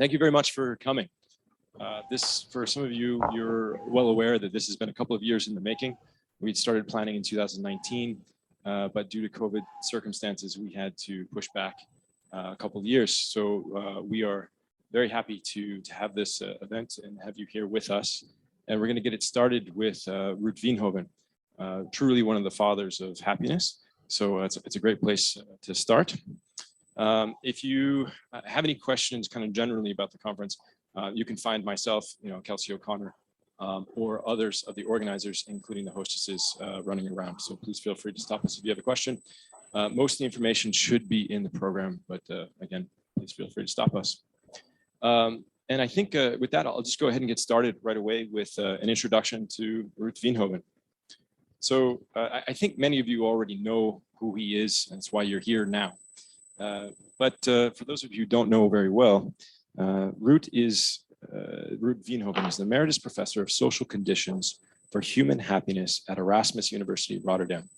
Thank you very much for coming. For some of you, you're well aware that this has been a couple of years in the making. We started planning in 2019, but due to COVID circumstances, we had to push back a couple of years. So we are very happy to have this event and have you here with us. And we're going to get it started with Ruut Veenhoven, truly one of the fathers of happiness. So it's a great place to start. If you have any questions kind of generally about the conference, you can find myself, Kelsey O'Connor, or others of the organizers, including the hostesses running around. So please feel free to stop us if you have a question. Most of the information should be in the program, but again, please feel free to stop us. And I think with that, I'll just go ahead and get started right away with an introduction to Ruut Veenhoven. So I think many of you already know who he is, and that's why you're here now. But for those of you who don't know very well, Ruut Veenhoven is the Emeritus Professor of Social Conditions for Human Happiness at Erasmus University Rotterdam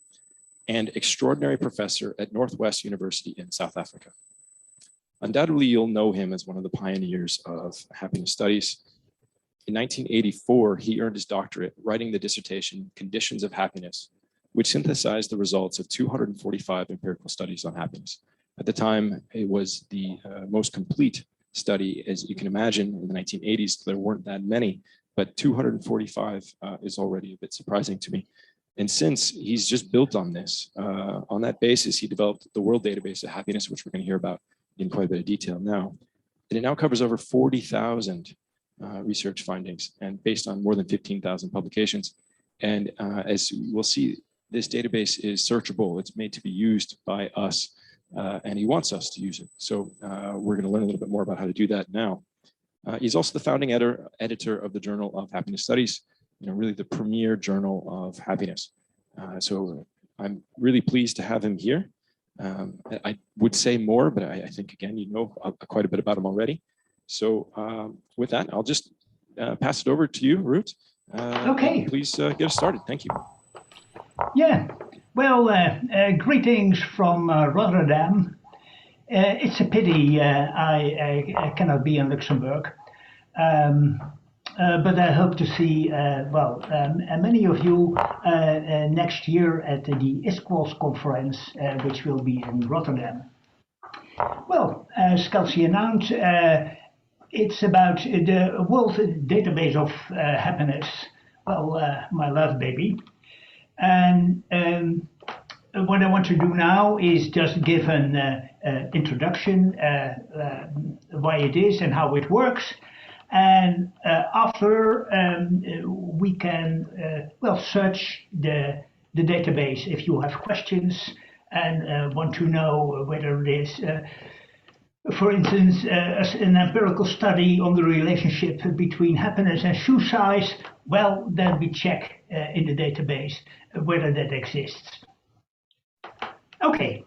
and Extraordinary Professor at Northwest University in South Africa. Undoubtedly, you'll know him as one of the pioneers of happiness studies. In 1984, he earned his doctorate writing the dissertation Conditions of Happiness, which synthesized the results of 245 empirical studies on happiness. At the time, it was the most complete study, as you can imagine. In the 1980s, there weren't that many, but 245 is already a bit surprising to me. And since he's just built on this, on that basis, he developed the World Database of Happiness, which we're going to hear about in quite a bit of detail now. And it now covers over 40,000 research findings and based on more than 15,000 publications. And as we'll see, this database is searchable. It's made to be used by us. And he wants us to use it. So we're going to learn a little bit more about how to do that now. He's also the founding editor of the Journal of Happiness Studies, really the premier journal of happiness. So I'm really pleased to have him here. I would say more, but I think, again, you know quite a bit about him already. So with that, I'll just pass it over to you, Ruut. Okay. Please get us started. Thank you. Yeah. Well, greetings from Rotterdam. It's a pity I cannot be in Luxembourg, but I hope to see many of you next year at the ISQOS conference, which will be in Rotterdam. Well, as Kelsey announced, it's about the World Database of Happiness. Well, my love baby. And what I want to do now is just give an introduction, why it is and how it works. And after we can search the database if you have questions and want to know whether it is, for instance, an empirical study on the relationship between happiness and shoe size. Well, then we check in the database whether that exists. Okay,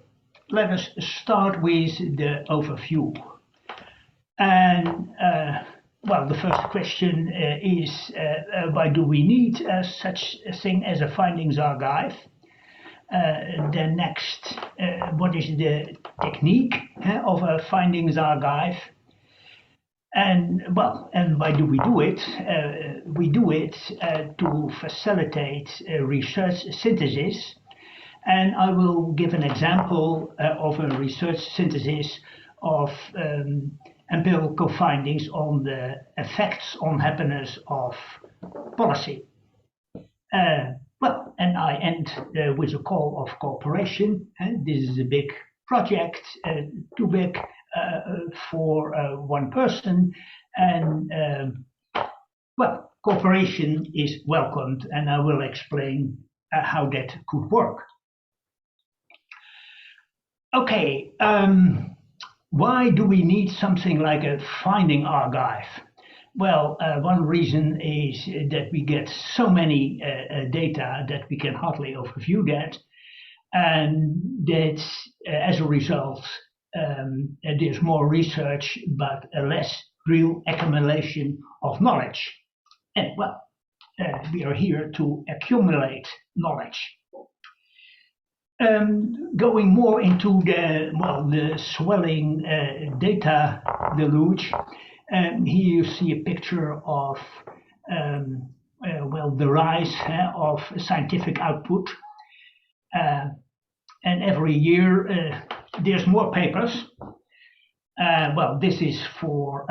let us start with the overview. And the first question is why do we need such a thing as a findings archive? Then next, what is the technique of a findings archive? And why do we do it? We do it to facilitate research synthesis. And I will give an example of a research synthesis of empirical findings on the effects on happiness of policy. And I end with a call of cooperation. This is a big project, too big for one person, and cooperation is welcomed, and I will explain how that could work. Okay, why do we need something like a finding archive? Well, one reason is that we get so many data that we can hardly overview that, and that as a result, there's more research, but a less real accumulation of knowledge. And we are here to accumulate knowledge. Going more into the swelling data deluge, Here you see a picture of the rise of scientific output, and every year there's more papers. This is for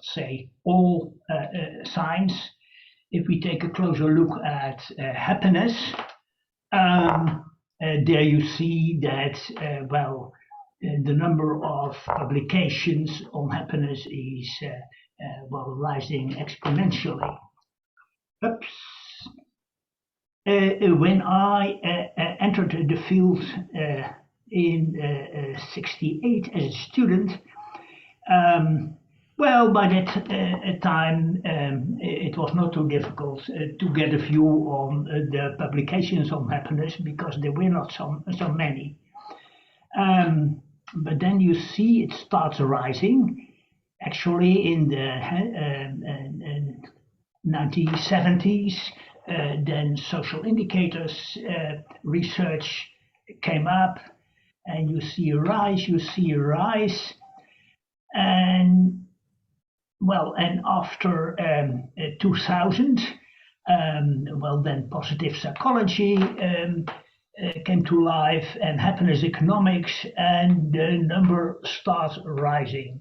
say all science. If we take a closer look at happiness, there you see that the number of publications on happiness is rising exponentially. Oops. When I entered the field in '68 as a student, by that time it was not too difficult to get a view on the publications on happiness because there were not so many. But then you see it starts rising. Actually, in the 1970s, then social indicators research came up, and you see a rise, and after 2000, then positive psychology came to life, and happiness economics, and the number starts rising.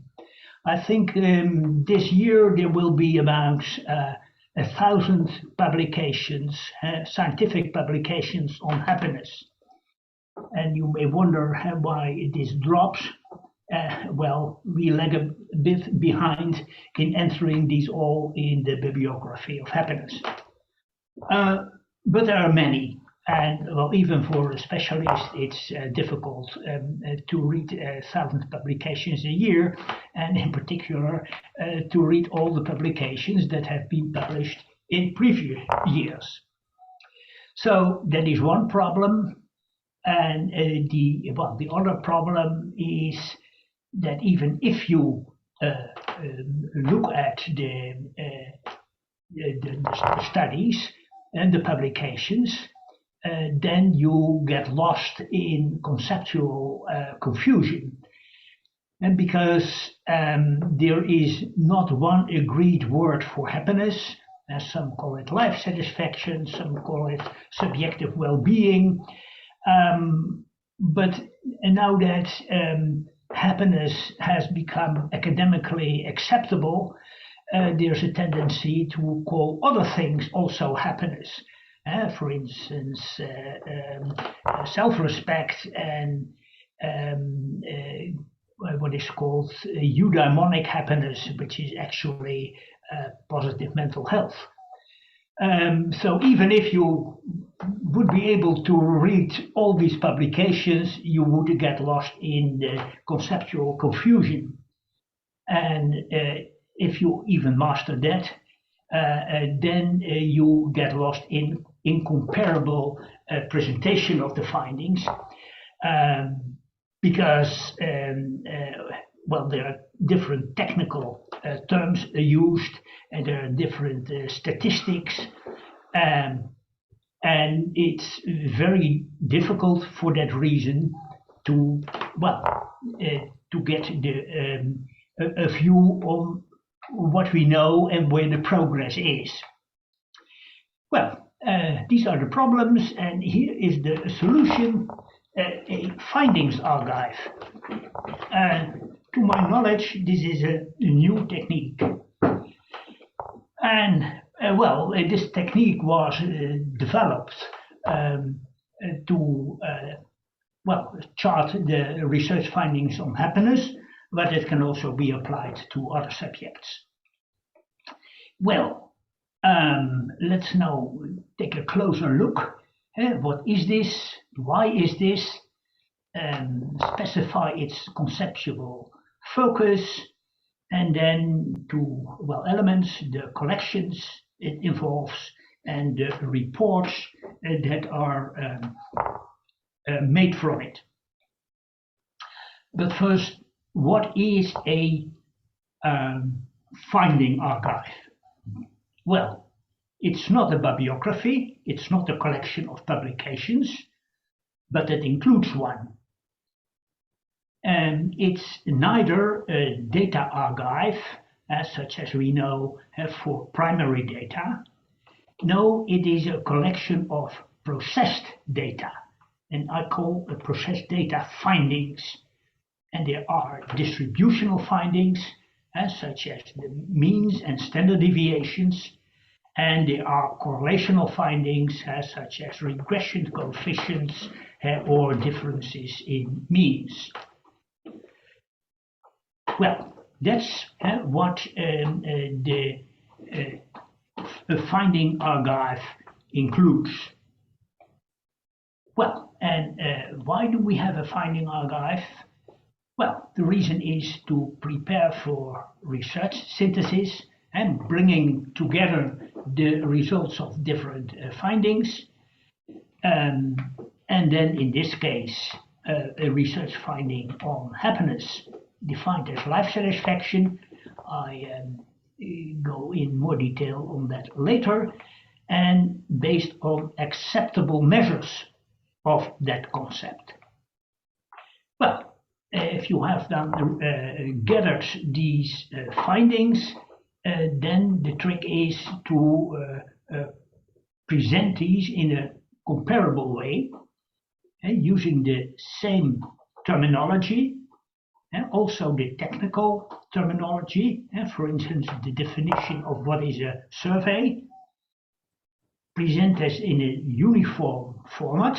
I think this year there will be about 1,000 publications, scientific publications on happiness. And you may wonder why this drops. We lag a bit behind in entering these all in the bibliography of happiness. But there are many. And even for a specialist, it's difficult to read 1,000 publications a year, and in particular to read all the publications that have been published in previous years. So that is one problem, and the other problem is that even if you look at the studies and the publications, then you get lost in conceptual confusion. And because there is not one agreed word for happiness, some call it life satisfaction, some call it subjective well-being. But now that happiness has become academically acceptable, there's a tendency to call other things also happiness. For instance, self-respect and what is called eudaimonic happiness, which is actually positive mental health. So even if you would be able to read all these publications, you would get lost in the conceptual confusion. And if you even master that, then you get lost in incomparable presentation of the findings, because there are different technical terms used, and there are different statistics, and it's very difficult for that reason to get a view on what we know and where the progress is. These are the problems, and here is the solution, a findings archive. To my knowledge, this is a new technique. And this technique was developed to chart the research findings on happiness, but it can also be applied to other subjects. Let's now take a closer look. What is this? Why is this? Specify its conceptual focus, and then elements, the collections it involves, and the reports that are made from it. But first, what is a finding archive? Well, it's not a bibliography, it's not a collection of publications, but it includes one. And it's neither a data archive such as we know for primary data. No, it is a collection of processed data, and I call processed data findings. And there are distributional findings, such as the means and standard deviations, and there are correlational findings, such as regression coefficients or differences in means. Well, that's what the finding archive includes. Well, and why do we have a finding archive? Well, the reason is to prepare for research synthesis and bringing together the results of different findings. And then in this case, a research finding on happiness defined as life satisfaction. I go in more detail on that later, and based on acceptable measures of that concept. Well, if you have then gathered these findings, then the trick is to present these in a comparable way, using the same terminology, and also the technical terminology, for instance, the definition of what is a survey, present as in a uniform format,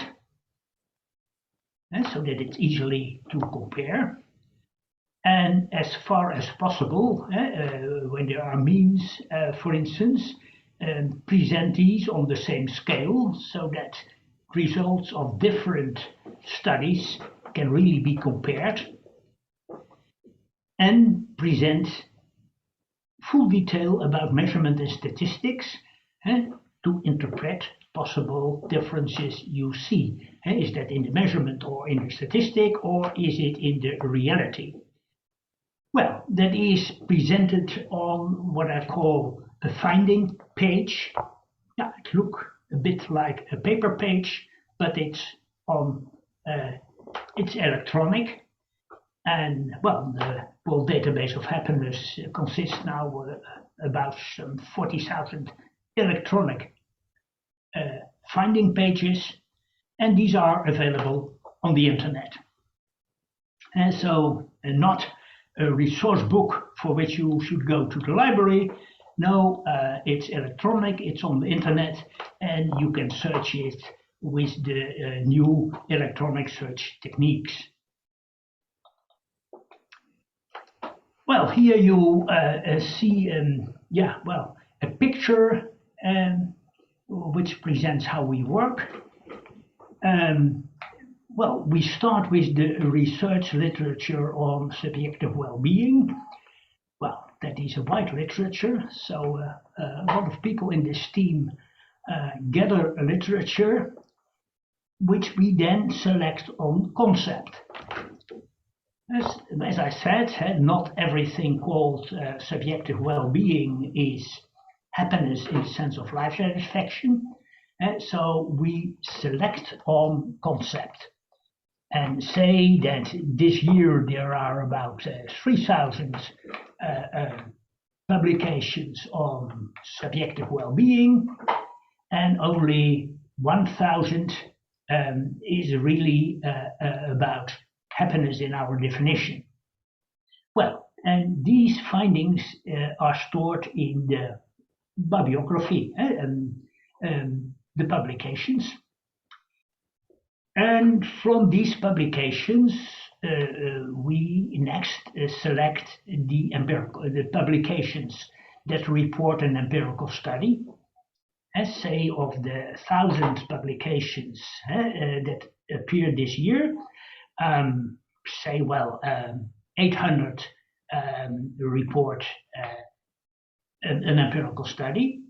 so that it's easily to compare. And as far as possible, when there are means, for instance, present these on the same scale so that results of different studies can really be compared, and present full detail about measurement and statistics to interpret possible differences you see. Is that in the measurement or in the statistic, or is it in the reality? Well, that is presented on what I call a finding page. Yeah, it looks a bit like a paper page, but it's on it's electronic. And well, the World Database of Happiness consists now about some 40,000 electronic finding pages, and these are available on the internet. And so not a resource book for which you should go to the library. No, it's electronic, it's on the internet, and you can search it with the new electronic search techniques. Well, here you see a picture which presents how we work. Well, we start with the research literature on subjective well-being. Well, that is a wide literature, so a lot of people in this team gather a literature which we then select on concept. As I said, not everything called subjective well-being is happiness in the sense of life satisfaction. So we select on concept and say that this year there are about 3,000 publications on subjective well-being, and only 1,000 is really about happiness in our definition. Well, and these findings are stored in the bibliography, the publications. And from these publications, we next select the publications that report an empirical study. Say of the 1,000 publications that appear this year, say, well, 800 report an empirical study.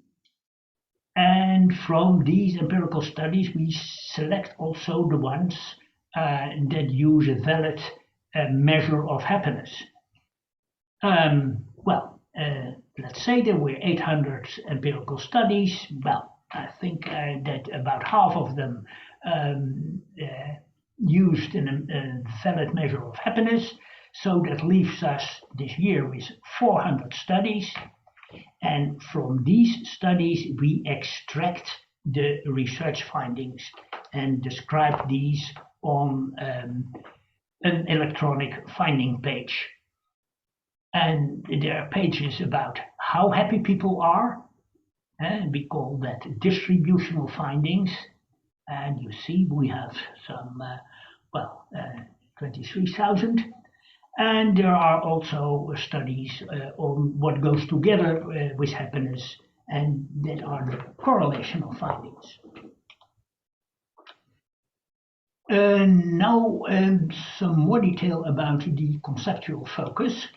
And from these empirical studies, we select also the ones that use a valid measure of happiness. Let's say there were 800 empirical studies. Well, I think that about half of them used a valid measure of happiness. So that leaves us this year with 400 studies. And from these studies, we extract the research findings and describe these on an electronic finding page. And there are pages about how happy people are, and we call that distributional findings. And you see we have some, 23,000. And there are also studies on what goes together with happiness, and that are the correlational findings. Now some more detail about the conceptual focus,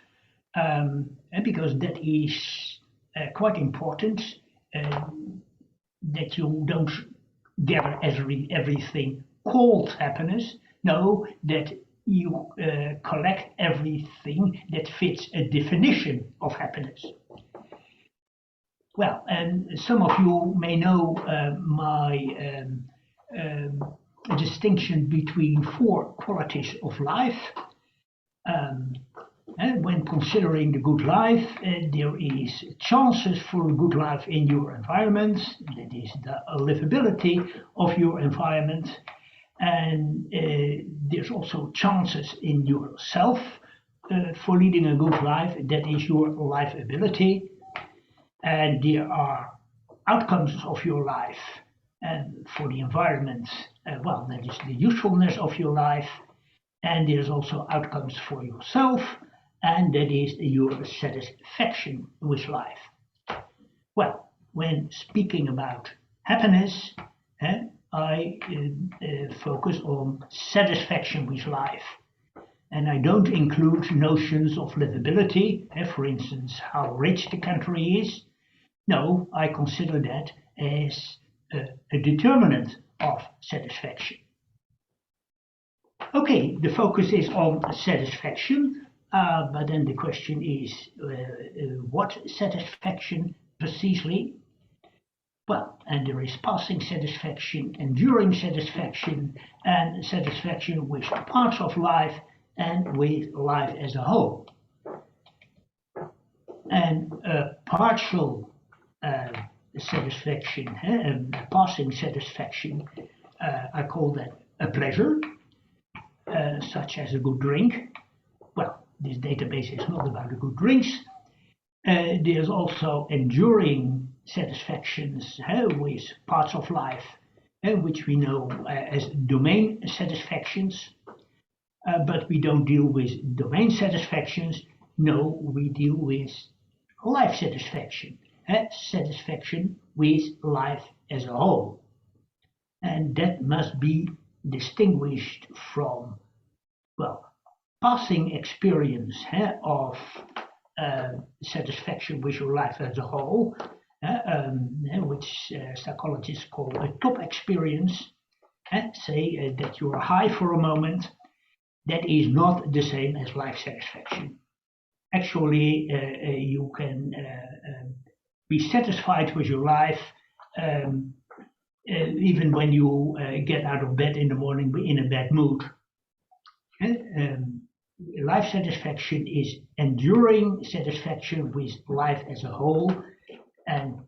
because that is quite important, that you don't gather everything called happiness. No, that you collect everything that fits a definition of happiness. Well, and some of you may know my distinction between 4 qualities of life. And when considering the good life, there is chances for a good life in your environment. That is the livability of your environment. And there's also chances in yourself for leading a good life. That is your livability. And there are outcomes of your life. And for the environment, that is the usefulness of your life. And there's also outcomes for yourself, and that is your satisfaction with life. Well, when speaking about happiness, I focus on satisfaction with life. And I don't include notions of livability, for instance, how rich the country is. No, I consider that as a determinant of satisfaction. Okay, the focus is on satisfaction, but then the question is, what satisfaction precisely? Well, and there is passing satisfaction, enduring satisfaction, and satisfaction with parts of life and with life as a whole. And partial satisfaction, passing satisfaction, I call that a pleasure, such as a good drink. Well, this database is not about the good drinks. There's also enduring satisfactions with parts of life, which we know as domain satisfactions. But we don't deal with domain satisfactions. No, we deal with life satisfaction, satisfaction with life as a whole. And that must be distinguished from, passing experience of satisfaction with your life as a whole, which psychologists call a top experience. Say that you are high for a moment. That is not the same as life satisfaction. Actually, you can be satisfied with your life even when you get out of bed in the morning in a bad mood. Life satisfaction is enduring satisfaction with life as a whole. And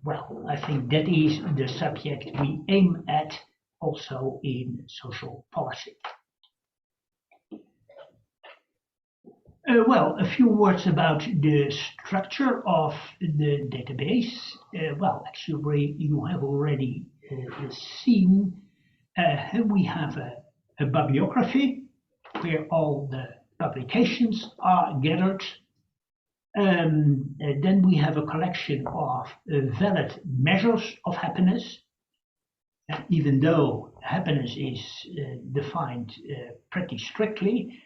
I think that is the subject we aim at also in social policy. A few words about the structure of the database. Actually, you have already seen we have a bibliography where all the publications are gathered. Then we have a collection of valid measures of happiness. Even though happiness is defined pretty strictly,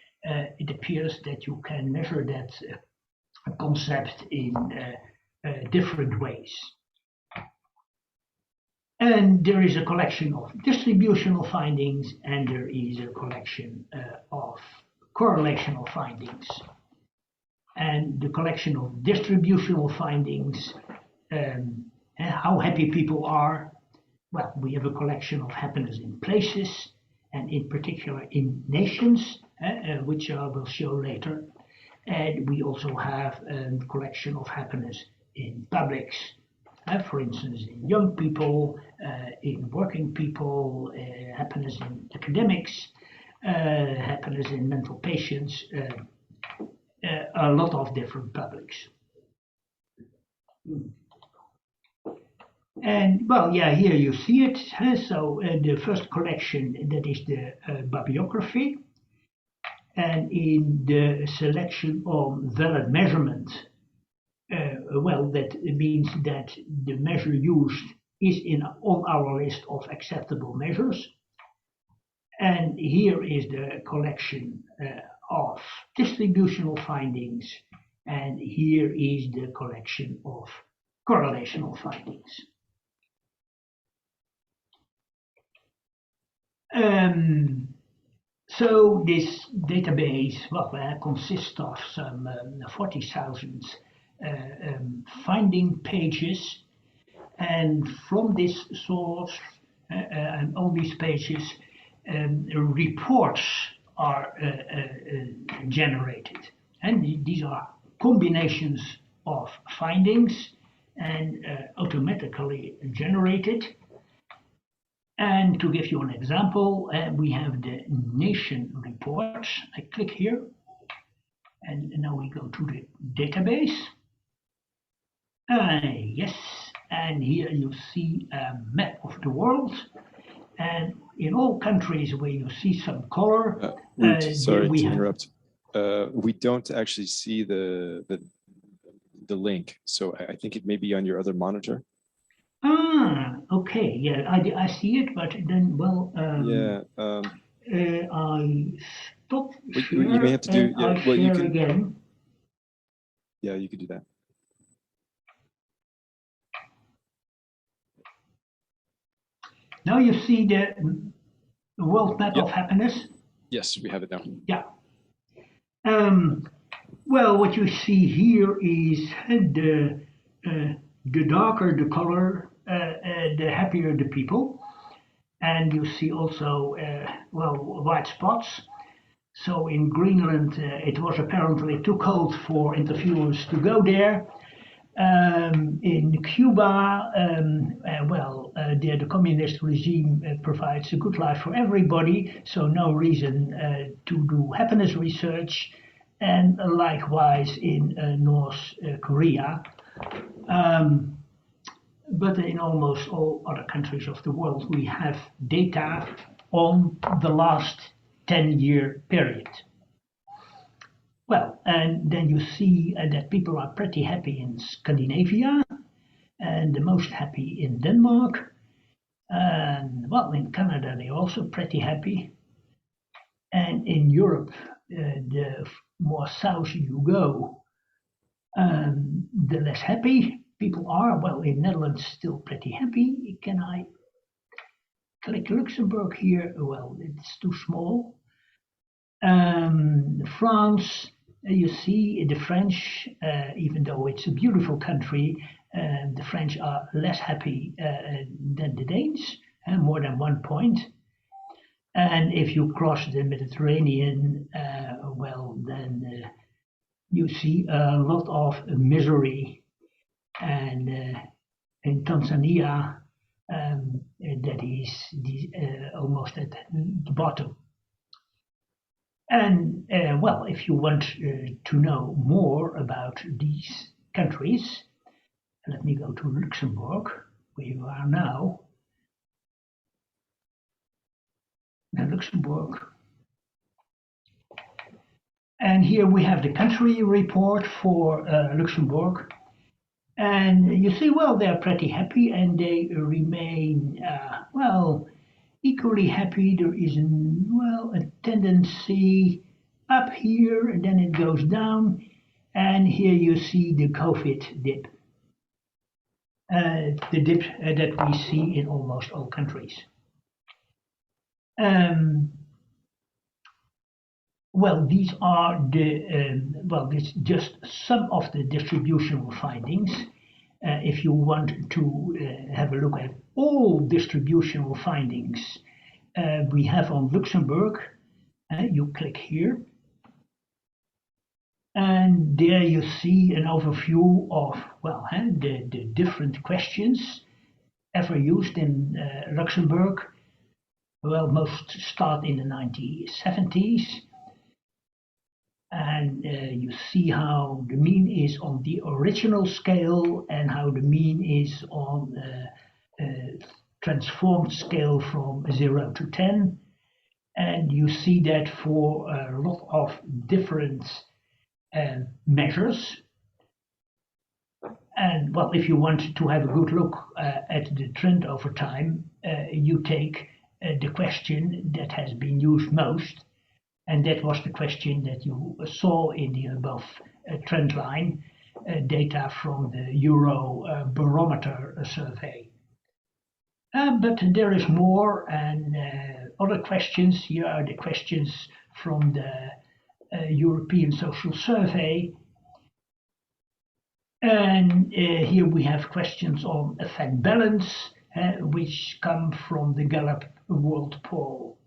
it appears that you can measure that concept in different ways. And there is a collection of distributional findings, and there is a collection of correlational findings. And the collection of distributional findings, how happy people are. Well, we have a collection of happiness in places, and in particular in nations, which I will show later. And we also have a collection of happiness in publics. For instance, in young people, in working people, happiness in academics, happiness in mental patients, a lot of different publics. And well, yeah, here you see it. So the first collection, that is the bibliography. And in the selection on valid measurement, well, that means that the measure used is on our list of acceptable measures. And here is the collection of distributional findings, and here is the collection of correlational findings. So this database, well, consists of some 40,000 finding pages, and from this source and all these pages, reports are generated, and these are combinations of findings and automatically generated. And to give you an example, we have the nation reports. I click here, and now we go to the database. Yes, and here you see a map of the world. And in all countries where you see some color, sorry to interrupt. We don't actually see the link, so I think it may be on your other monitor. Okay, yeah, I see it, but then, well, I stop share, you may have to do, I well, you share can, again. Yeah, you could do that. Now you see the world map of happiness? Yes, we have it now. Yeah. Well, what you see here is the darker the color, the happier the people. And you see also, well, white spots. So in Greenland, it was apparently too cold for interviewers to go there. In Cuba, well, the communist regime provides a good life for everybody, so no reason to do happiness research. And likewise in North Korea. But in almost all other countries of the world, we have data on the last 10-year period. Well, and then you see that people are pretty happy in Scandinavia, and the most happy in Denmark, and well, in Canada they're also pretty happy. And in Europe, the more south you go, the less happy people are. Well, in Netherlands, still pretty happy. Can I click Luxembourg here? Well, it's too small. France, you see the French, even though it's a beautiful country, the French are less happy than the Danes, more than 1 point. And if you cross the Mediterranean, well, then you see a lot of misery. And in Tanzania, that is almost at the bottom. And well, if you want to know more about these countries, let me go to Luxembourg, where you are now. Now Luxembourg. And here we have the country report for Luxembourg. And you see, well, they're pretty happy and they remain, well, equally happy. There is, well, a tendency up here and then it goes down. And here you see the COVID dip. The dip that we see in almost all countries. Well, these are the, well, this just some of the distributional findings. If you want to have a look at all distributional findings we have on Luxembourg, you click here. And there you see an overview of, well, the different questions ever used in Luxembourg. Well, most start in the 1970s. And you see how the mean is on the original scale and how the mean is on transformed scale from 0 to 10. And you see that for a lot of different measures. And well, if you want to have a good look at the trend over time, you take the question that has been used most, and that was the question that you saw in the above trend line, data from the Euro Barometer survey. But there is more, and other questions. Here are the questions from the European Social Survey. And here we have questions on effect balance, which come from the Gallup World Poll.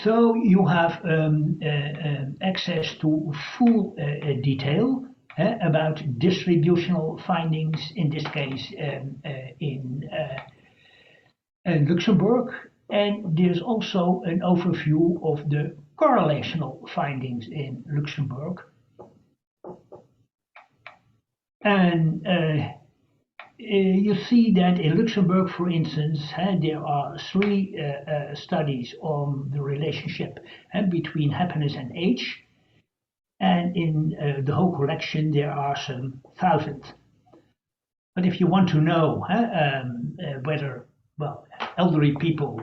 So you have access to full detail about distributional findings, in this case in Luxembourg. And there's also an overview of the correlational findings in Luxembourg. And you see that in Luxembourg, for instance, there are 3 studies on the relationship between happiness and age. And in the whole collection, there are some 1,000. But if you want to know whether, well, elderly people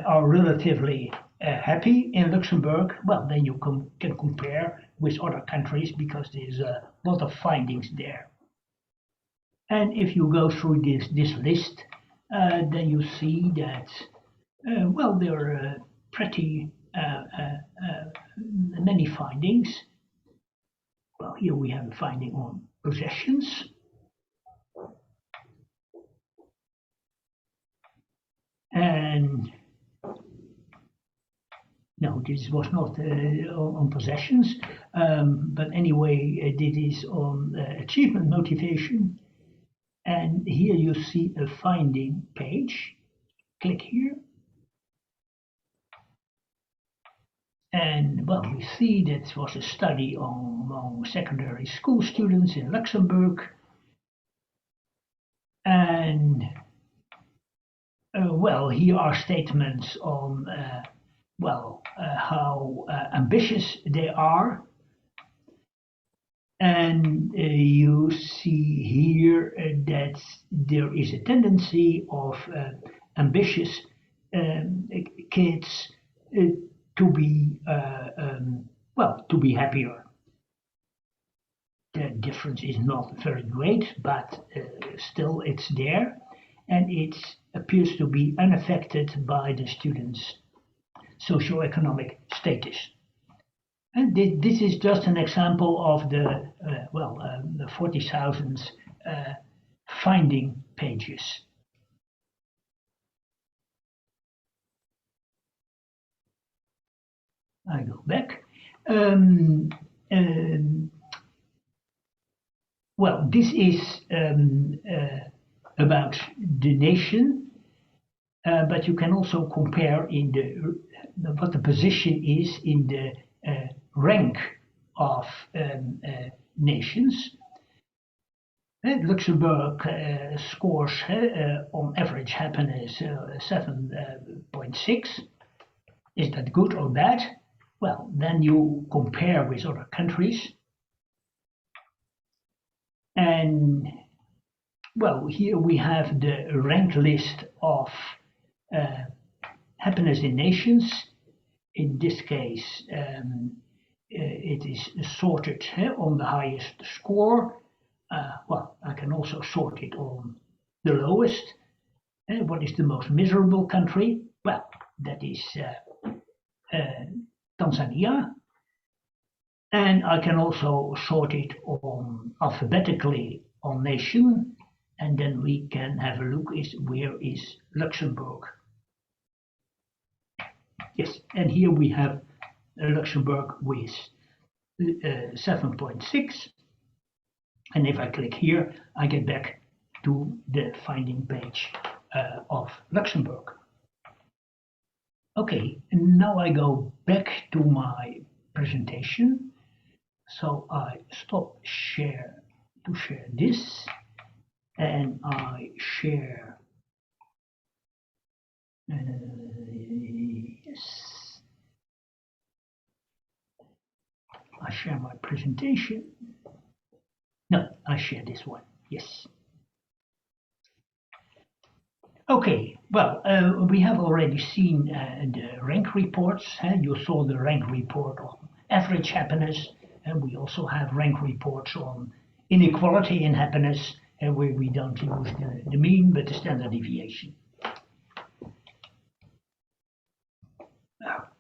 are relatively happy in Luxembourg, well, then you can compare with other countries because there's a lot of findings there. And if you go through this list, then you see that, well, there are pretty many findings. Well, here we have a finding on possessions. And no, this was not on possessions, but anyway, this is on achievement motivation. And here you see a finding page. Click here. And well, you see that was a study among secondary school students in Luxembourg. And well, here are statements on how ambitious they are. And you see here that there is a tendency of ambitious kids to be happier. The difference is not very great, but still it's there, and it appears to be unaffected by the students' socioeconomic status. And this is just an example of the 40,000 finding pages. I go back. Well, this is about the nation, but you can also compare in what the position is in the rank of nations. Luxembourg scores on average happiness 7.6. Is that good or bad? Well, then you compare with other countries. And well, here we have the ranked list of happiness in nations. In this case, it is sorted on the highest score. Well, I can also sort it on the lowest. What is the most miserable country? Well, that is Tanzania. And I can also sort it on alphabetically on nation, and then we can have a look where is Luxembourg. Yes, and here we have Luxembourg with 7.6. And if I click here, I get back to the finding page of Luxembourg. Okay, and now I go back to my presentation. So I stop share to share this, and I share. Yes, I share my presentation. No, I share this one. Yes. Okay, well, we have already seen the rank reports. You saw the rank report on average happiness, and we also have rank reports on inequality in happiness, where we don't use the mean, but the standard deviation.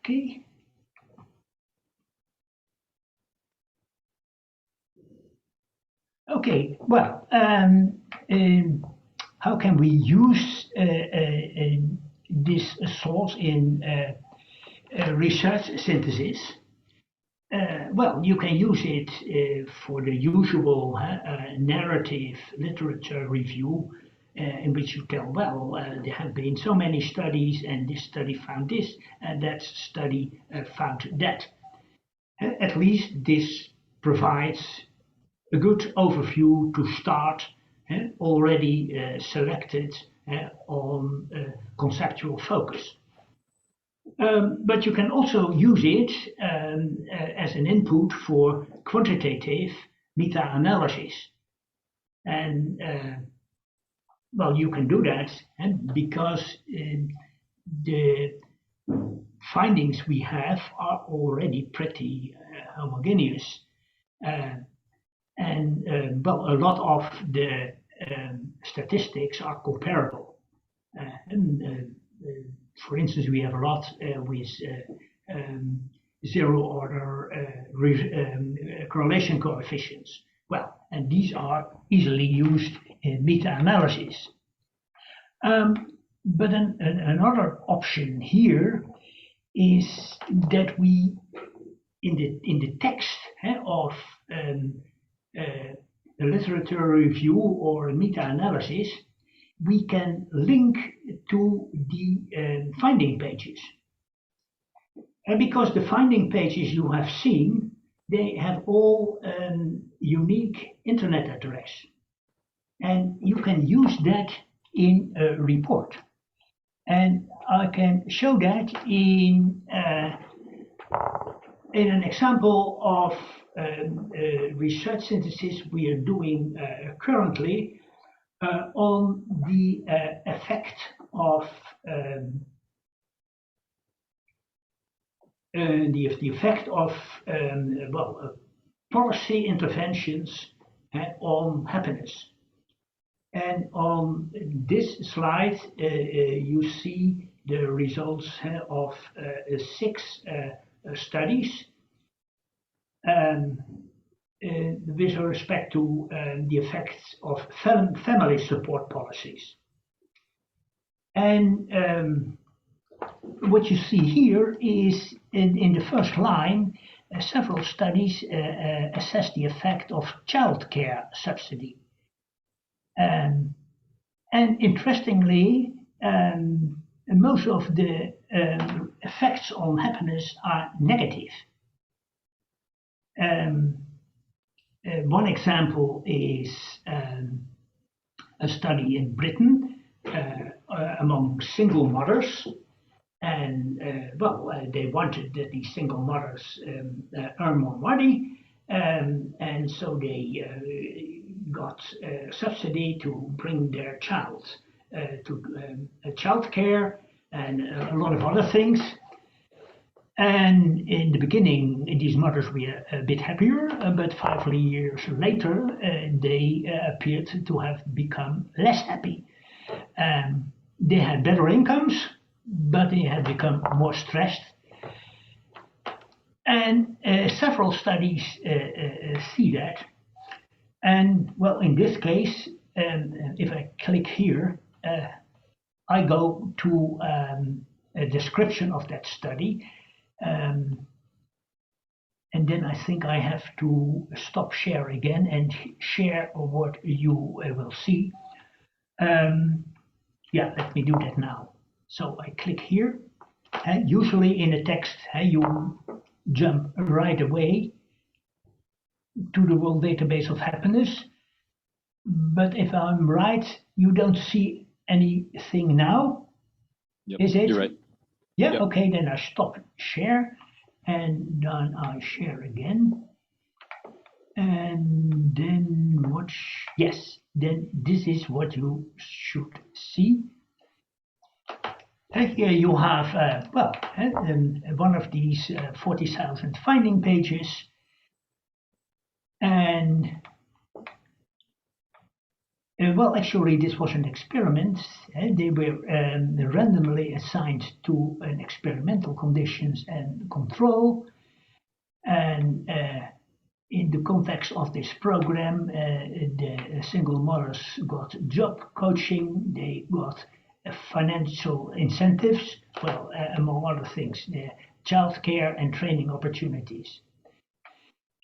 Okay. Okay, well, how can we use this source in research synthesis? Well, you can use it for the usual narrative literature review, in which you tell, well, there have been so many studies, and this study found this, and that study found that. At least this provides a good overview to start, already selected on conceptual focus. But you can also use it as an input for quantitative meta-analysis. And well, you can do that because the findings we have are already pretty homogeneous. And well, a lot of the statistics are comparable. For instance, we have a lot with zero order correlation coefficients. Well, and these are easily used in meta-analysis. But another option here is that we, in the text of a literature review or a meta-analysis, we can link to the finding pages. And because the finding pages you have seen, they have all unique internet address. And you can use that in a report. And I can show that in an example of research synthesis we are doing currently on the effect of well, policy interventions on happiness. And on this slide, you see the results of 6 studies with respect to the effects of family support policies. And what you see here is in the first line, several studies assess the effect of childcare subsidy. And interestingly, most of the effects on happiness are negative. One example is a study in Britain among single mothers, and well, they wanted that these single mothers earn more money, and so they got subsidy to bring their child to childcare and a lot of other things. And in the beginning, these mothers were a bit happier, but 5 years later, they appeared to have become less happy. They had better incomes, but they had become more stressed. And several studies see that. And well, in this case, if I click here, I go to description of that study. And then I think I have to stop share again and share what you will see. Yeah, let me do that now. So I click here. Usually in a text, you jump right away to the World Database of Happiness. But if I'm right, you don't see anything now. Yep, is it? You're right. Yeah, Yep. Okay, then I stop share and then I share again. And then what? Yes, then this is what you should see. Here you have, one of these 40,000 finding pages. And actually, this was an experiment. They were randomly assigned to an experimental conditions and control. And in the context of this program, the single mothers got job coaching, they got financial incentives, among other things, childcare and training opportunities.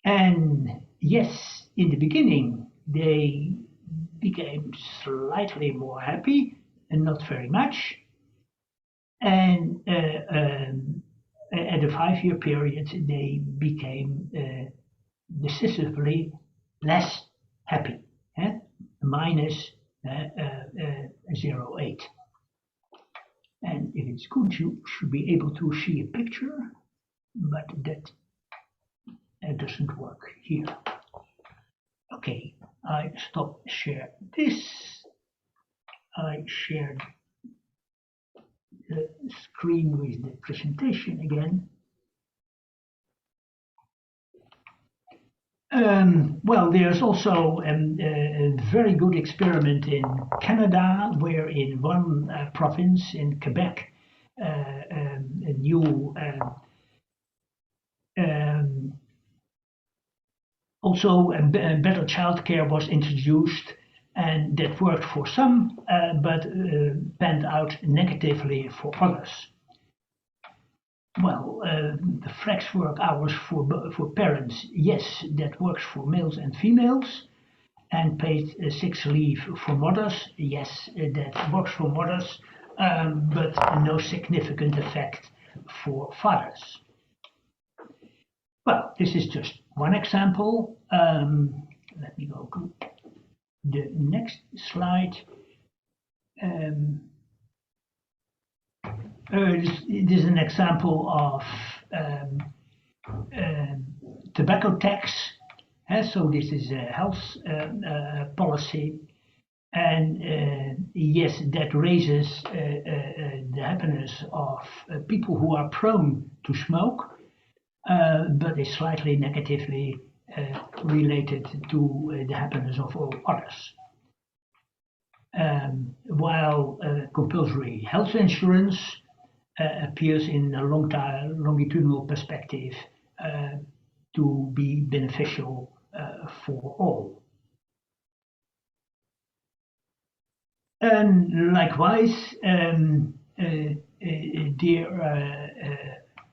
And yes, in the beginning, they became slightly more happy and not very much. And at a 5-year period, they became decisively less happy, minus 0.8. And if it's good, you should be able to see a picture, but that doesn't work here. Okay, I stop share this. I shared the screen with the presentation again. There's also a very good experiment in Canada, where in one province in Quebec, a new also better childcare was introduced, and that worked for some, but panned out negatively for others. The flex work hours for parents, yes, that works for males and females, and paid sick leave for mothers, yes, that works for mothers, but no significant effect for fathers. Well, this is just one example. Let me go to the next slide. This is an example of tobacco tax. So this is a health policy, and yes, that raises the happiness of people who are prone to smoke, but is slightly negatively related to the happiness of all others. While compulsory health insurance appears in a longitudinal perspective to be beneficial for all. And likewise, there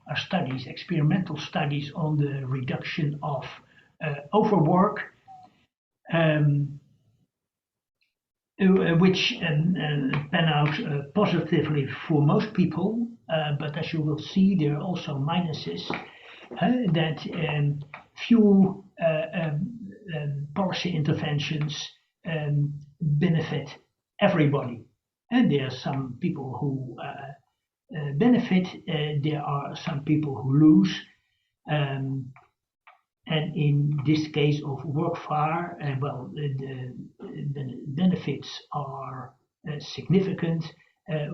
are studies, experimental studies on the reduction of overwork, which pan out positively for most people, but as you will see, there are also minuses, that few policy interventions benefit everybody. And there are some people who benefit, there are some people who lose. And in this case of work-far, the benefits are significant,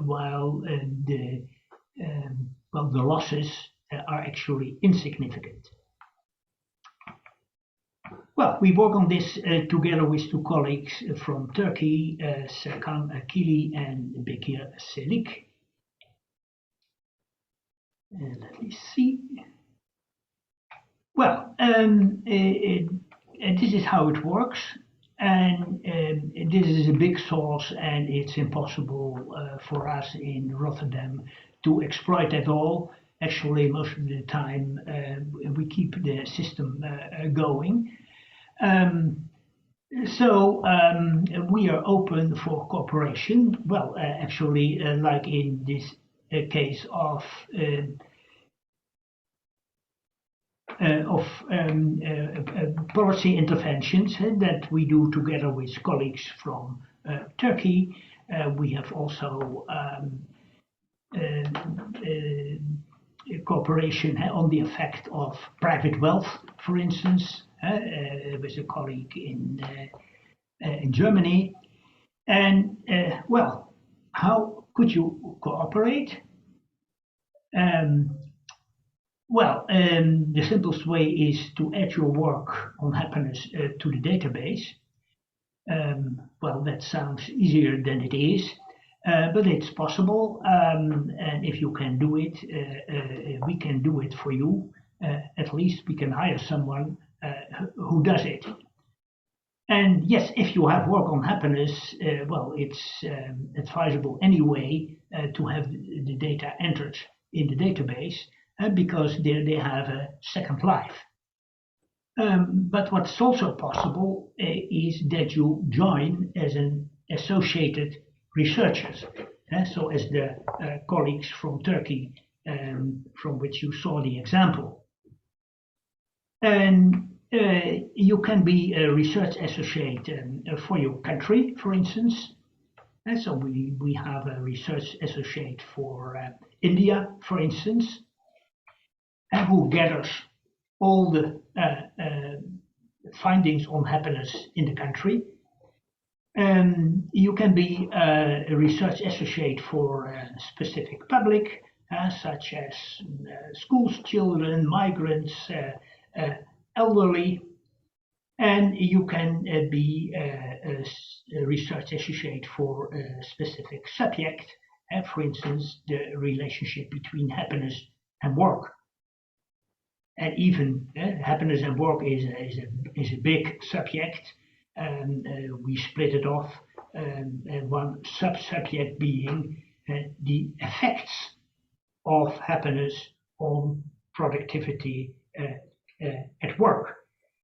while the losses are actually insignificant. Well, we work on this together with two colleagues from Turkey, Serkan Akili and Bekir Selik. Let me see. Well, this is how it works, and this is a big source, and it's impossible for us in Rotterdam to exploit that all. Actually, most of the time we keep the system going. So we are open for cooperation. Well, actually, like in this case of policy interventions that we do together with colleagues from Turkey. We have also cooperation on the effect of private wealth, for instance, with a colleague in Germany. And well, how could you cooperate? The simplest way is to add your work on happiness to the database. Well, that sounds easier than it is, but it's possible. And if you can do it, we can do it for you. At least we can hire someone who does it. And yes, if you have work on happiness, well, it's advisable anyway to have the data entered in the database because there they have a second life. But what's also possible is that you join as an associated researchers. So as the colleagues from Turkey from which you saw the example. And you can be a research associate for your country, for instance. And so we have a research associate for India, for instance, who gathers all the findings on happiness in the country. You can be a research associate for a specific public, such as schools, children, migrants, elderly, and you can be a research associate for a specific subject, for instance, the relationship between happiness and work. And even happiness and work is a big subject. We split it off, one sub-subject being the effects of happiness on productivity at work.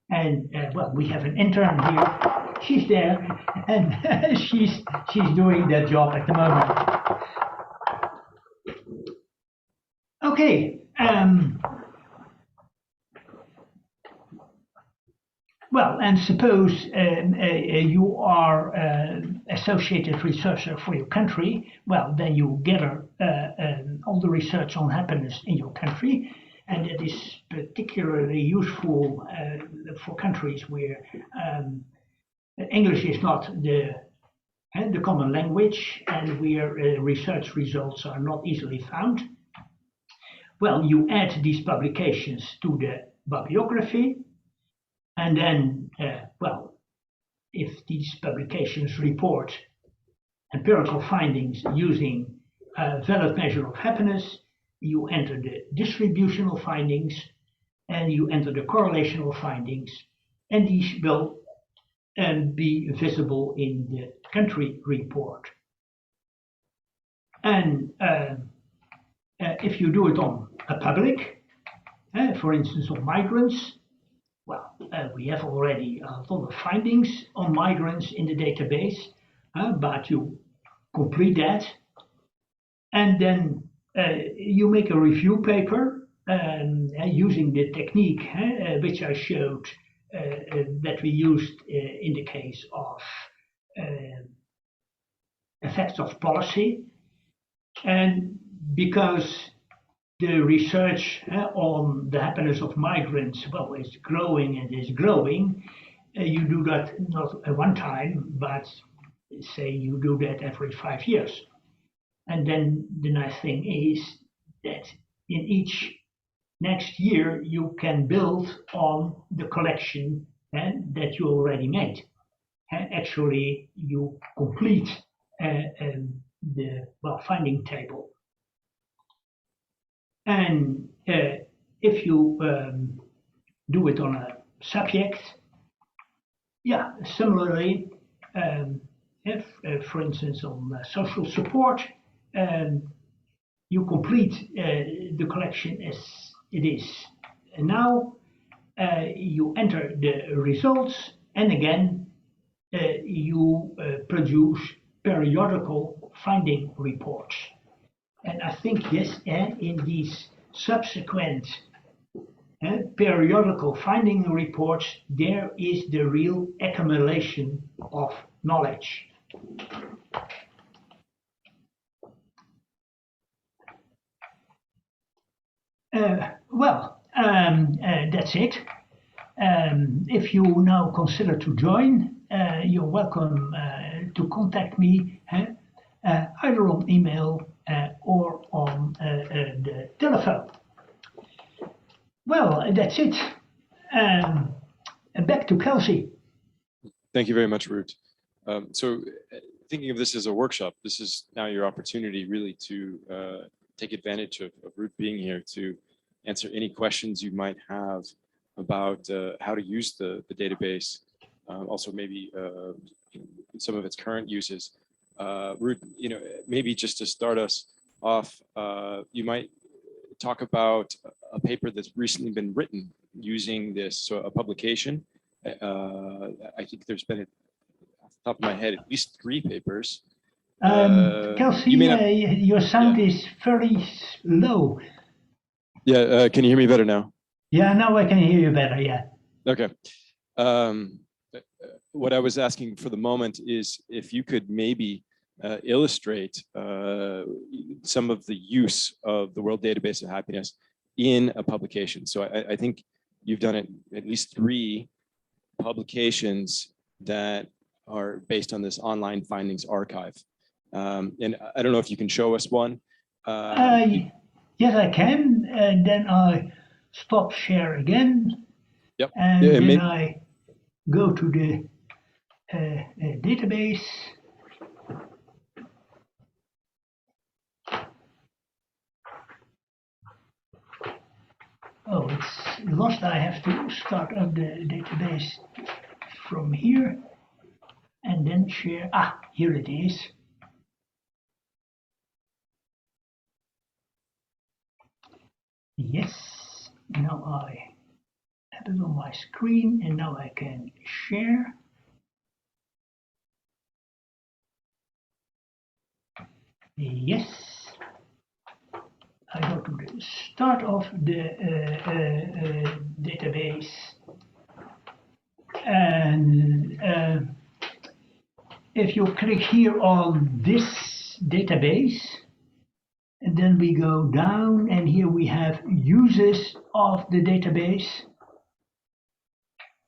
And well, we have an intern here. She's there, and she's doing that job at the moment. Okay. Well, and suppose you are associated researcher for your country. Well, then you gather all the research on happiness in your country, and it is particularly useful for countries where English is not the common language, and where research results are not easily found. Well, you add these publications to the bibliography. And then, well, if these publications report empirical findings using a valid measure of happiness, you enter the distributional findings and you enter the correlational findings, and these will be visible in the country report. And if you do it on a public, for instance, on migrants, well, we have already a lot of findings on migrants in the database, but you complete that, and then you make a review paper using the technique which I showed that we used in the case of effects of policy. And because the research on the happiness of migrants, well, is growing and is growing. You do that not at one time, but say you do that every 5 years. And then the nice thing is that in each next year, you can build on the collection that you already made. Actually, you complete the finding table. And if you do it on a subject, yeah, similarly, if, for instance, on social support, you complete the collection as it is. And now you enter the results, and again you produce periodical finding reports. And I think, yes, in these subsequent periodical finding reports, there is the real accumulation of knowledge. That's it. If you now consider to join, you're welcome to contact me either on email or on the telephone. Well, that's it. Back to Kelsey. Thank you very much, Ruut. So thinking of this as a workshop, this is now your opportunity really to take advantage of Ruut being here to answer any questions you might have about how to use the database, also maybe some of its current uses. Ruut, maybe just to start us off, you might talk about a paper that's recently been written using this, so a publication. I think there's been, off the top of my head, at least 3 papers. Kelsey, your sound is very low. Yeah, can you hear me better now? Yeah, now I can hear you better, yeah. Okay. What I was asking for the moment is if you could maybe illustrate some of the use of the World Database of Happiness in a publication. So I think you've done it at least 3 publications that are based on this online findings archive. And I don't know if you can show us one. Yes, I can. And then I stop share again. Yep. And then I go to the database. Oh, it's lost. I have to start up the database from here and then share. Ah, here it is. Yes, now I have it on my screen and now I can share. Yes, I go to the start of the database, and if you click here on this database, and then we go down, and here we have uses of the database,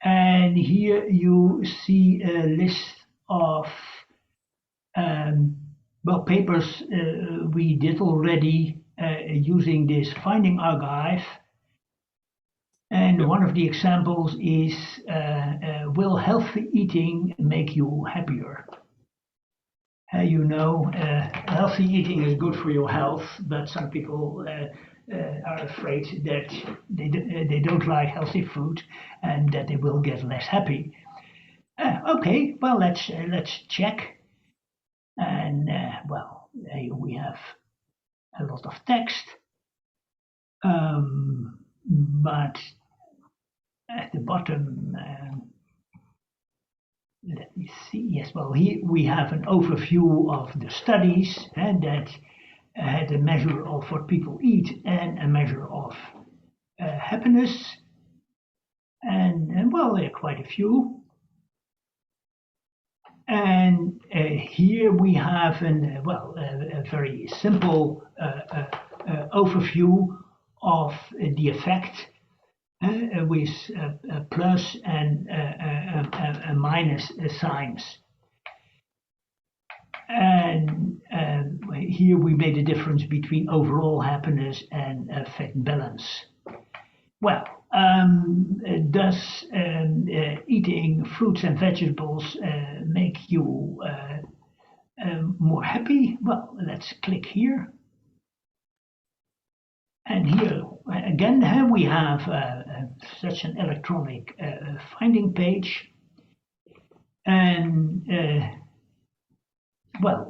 and here you see a list of papers we did already using this finding archive. And one of the examples is, will healthy eating make you happier? Healthy eating is good for your health, but some people are afraid that they don't like healthy food and that they will get less happy. Okay, well, let's check. And we have a lot of text, but at the bottom, let me see. Yes, well, here we have an overview of the studies that had a measure of what people eat and a measure of happiness, and well, there are quite a few. And here we have a very simple overview of the effect with plus and minus signs. And here we made a difference between overall happiness and affect balance. Well, does eating fruits and vegetables make you more happy? Well, let's click here. And here again, we have such an electronic finding page. And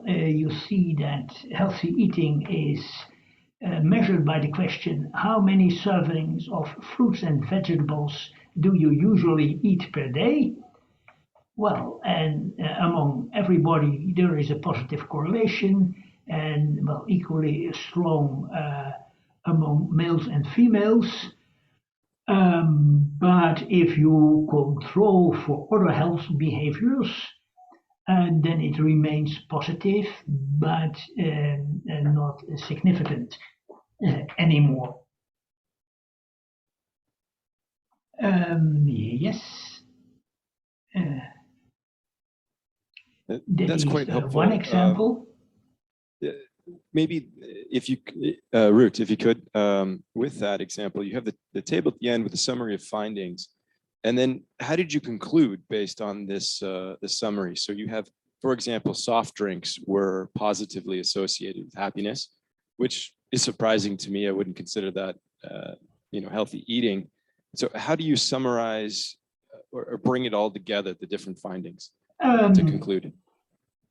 you see that healthy eating is measured by the question, how many servings of fruits and vegetables do you usually eat per day? Well, and among everybody, there is a positive correlation, and well, equally strong among males and females. But if you control for other health behaviors, then it remains positive, but not significant anymore. Yes. That's quite helpful. One example. Maybe if you, Ruut, if you could, with that example, you have the table at the end with a summary of findings. And then how did you conclude based on this, this summary? So you have, for example, soft drinks were positively associated with happiness, which is surprising to me. I wouldn't consider that, healthy eating. So how do you summarize or bring it all together, the different findings to conclude?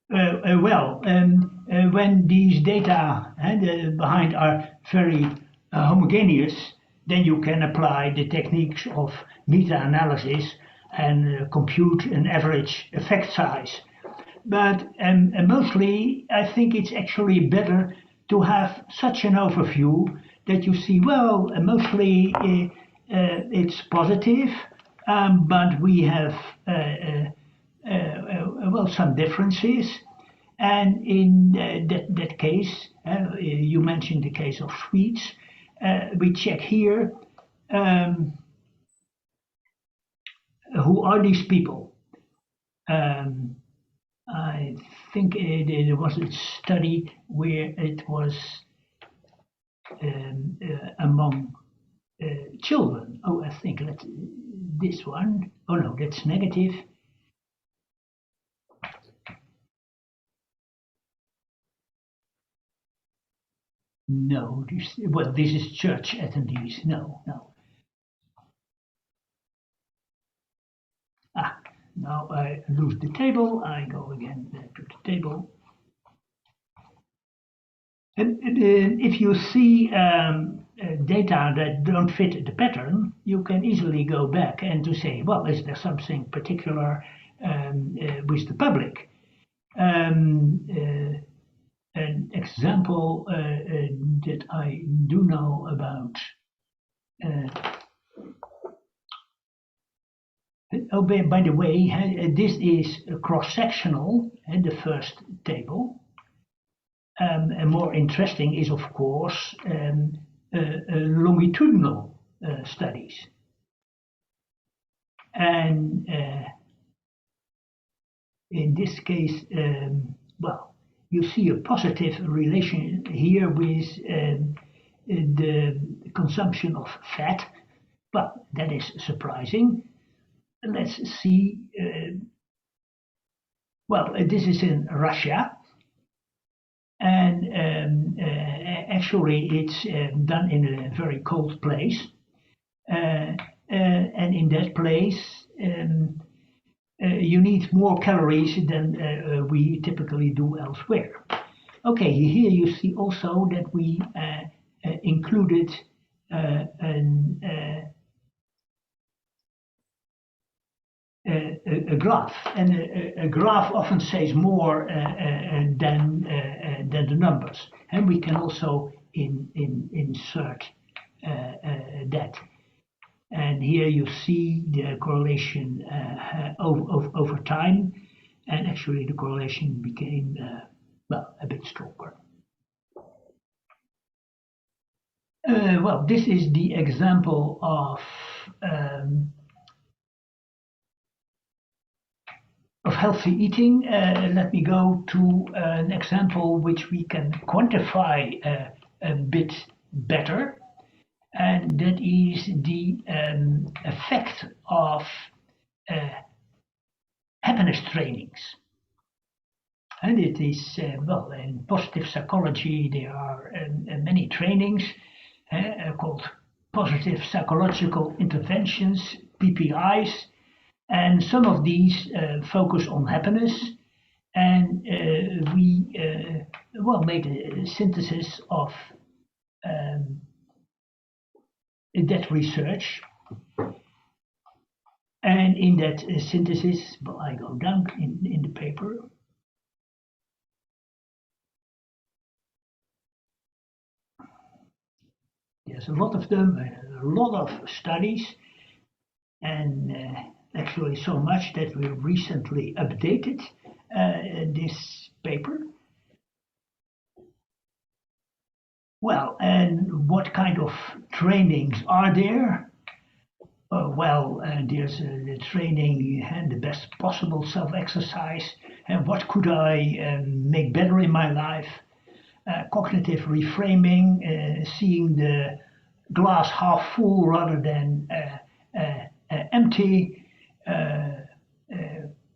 When these data behind are very homogeneous, then you can apply the techniques of meta-analysis and compute an average effect size. But mostly, I think it's actually better to have such an overview that you see, well, mostly it's positive, but we have some differences. And in that case, you mentioned the case of sweets. We check here, who are these people? I think there was a study where it was among children. Oh, I think that's this one. Oh no, that's negative. No, this is church attendees. No. Now I lose the table. I go again to the table. And if you see data that don't fit the pattern, you can easily go back and to say, well, is there something particular with the public? An example that I do know about. By the way, this is cross-sectional, the first table. And more interesting is, of course, longitudinal studies. And in this case, you see a positive relation here with the consumption of fat. Well, that is surprising. Let's see. This is in Russia. And actually, it's done in a very cold place. And in that place, you need more calories than we typically do elsewhere. Okay, here you see also that we included a graph, and a graph often says more than the numbers, and we can also insert that. And here you see the correlation over time, and actually the correlation became a bit stronger. This is the example of healthy eating. Let me go to an example which we can quantify a bit better, and that is the effect of happiness trainings. And it is, in positive psychology, there are many trainings called positive psychological interventions, PPIs. And some of these focus on happiness, and we made a synthesis of that research. And in that synthesis, well, I go down in the paper. There's a lot of them, a lot of studies, and actually so much that we recently updated this paper. Well, and what kind of trainings are there? There's the training and the best possible self-exercise, and what could I make better in my life? Cognitive reframing, seeing the glass half full rather than empty,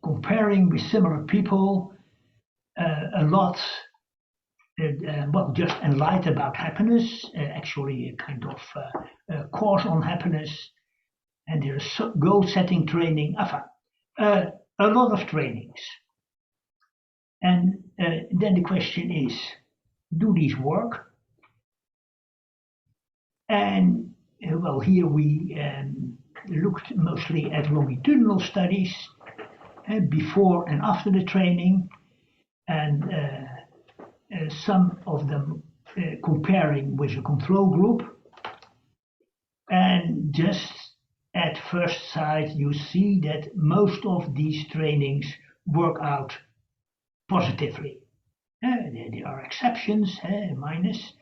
comparing with similar people, a lot, just enlightened about happiness, actually a kind of course on happiness, and there's goal-setting training, a lot of trainings. And then the question is, do these work? And well, here we looked mostly at longitudinal studies before and after the training, and some of them comparing with a control group. And just at first sight, you see that most of these trainings work out positively. There are exceptions, minus,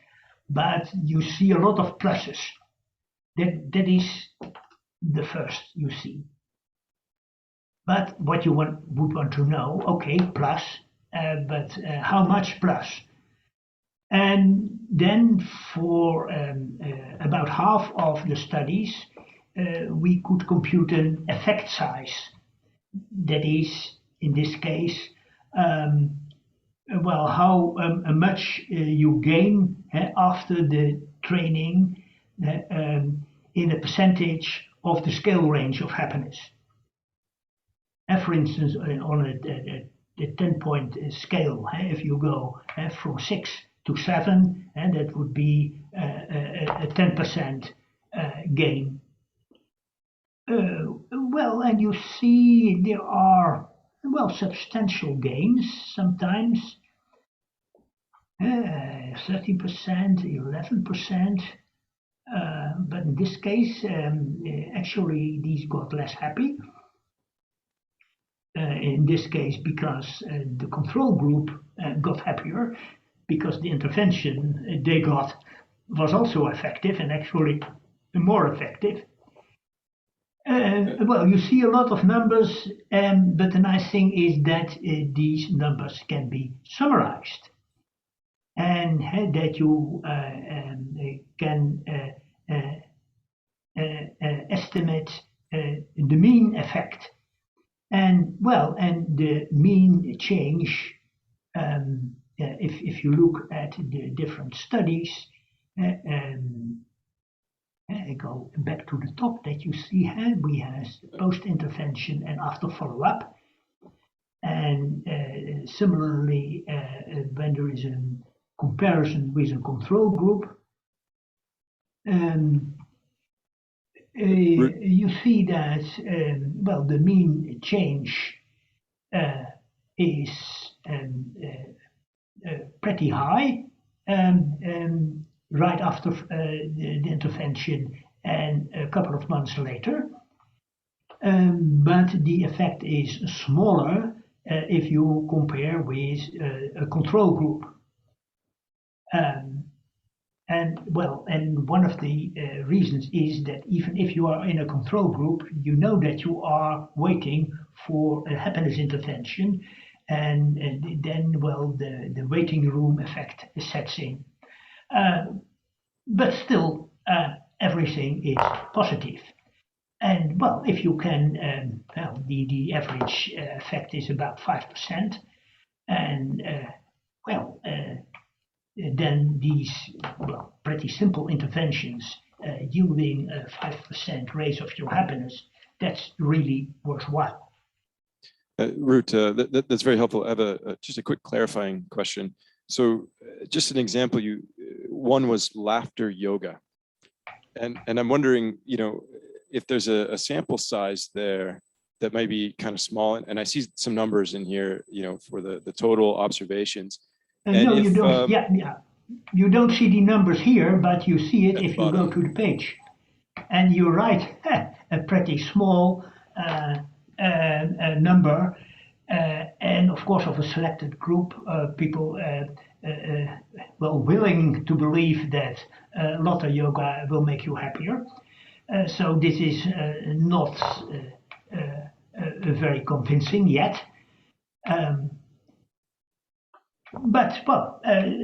but you see a lot of pluses. That is the first you see. But what you would want to know, okay, plus, but how much plus? And then for about half of the studies, we could compute an effect size. That is, in this case, how much you gain after the training in a percentage of the scale range of happiness. For instance, on a 10-point scale, if you go from 6 to 7, that would be a 10% gain. And you see there are substantial gains sometimes, 13%, 11%, but in this case, actually these got less happy. In this case, because the control group got happier, because the intervention they got was also effective and actually more effective. You see a lot of numbers, but the nice thing is that these numbers can be summarized, and that you can estimate the mean effect, and the mean change. If you look at the different studies. I go back to the top that you see here. We have post-intervention and after follow-up. And similarly, when there is a comparison with a control group, you see that, the mean change is pretty high. Right after the intervention and a couple of months later. But the effect is smaller if you compare with a control group. And one of the reasons is that even if you are in a control group, you know that you are waiting for a happiness intervention, and then the waiting room effect sets in. But still, everything is positive. And if you can, the average effect is about 5%, and then these pretty simple interventions yielding a 5% raise of your happiness, that's really worthwhile. Ruut, that's very helpful. I have just a quick clarifying question. So just an example, one was laughter yoga. And I'm wondering, if there's a sample size there that might be kind of small. And I see some numbers in here, for the total observations. No, you don't. Yeah. You don't see the numbers here, but you see it if you go to the page. And you're right, a pretty small number, and of course of a selected group of people willing to believe that laughter yoga will make you happier. So this is not very convincing yet. But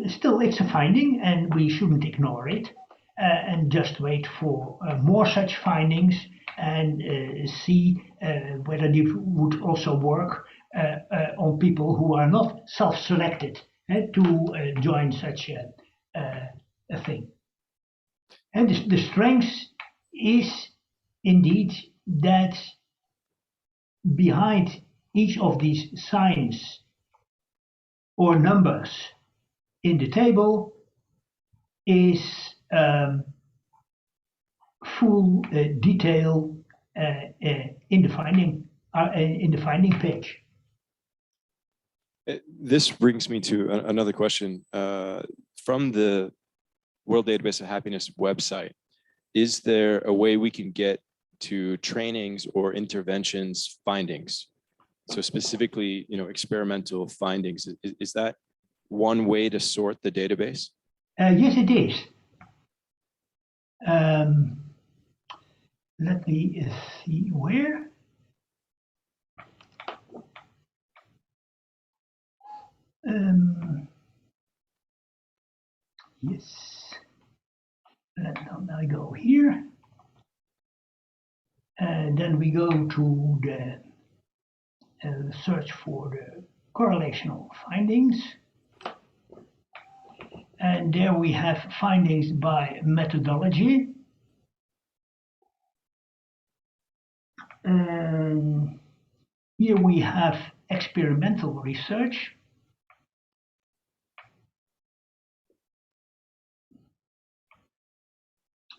still it's a finding and we shouldn't ignore it and just wait for more such findings and see whether they would also work on people who are not self-selected to join such a thing. And the strength is indeed that behind each of these signs or numbers in the table is full detail in the finding page. This brings me to another question. From the World Database of Happiness website, is there a way we can get to trainings or interventions findings? So specifically, experimental findings, is that one way to sort the database? Yes, it is. Let me see where. Yes. Let I go here. And then we go to the search for the correlational findings. And there we have findings by methodology. Here we have experimental research.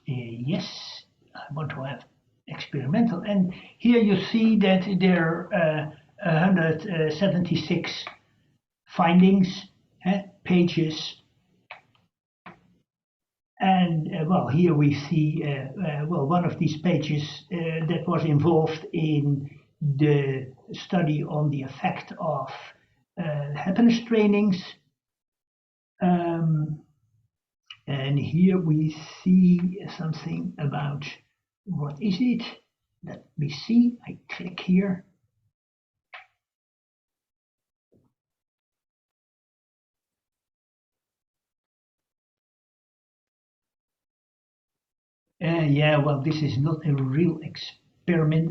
Yes, I want to have experimental. And here you see that there are 176 findings, pages. And here we see one of these pages that was involved in the study on the effect of happiness trainings. And here we see something about what is it? Let me see. I click here. This is not a real experiment,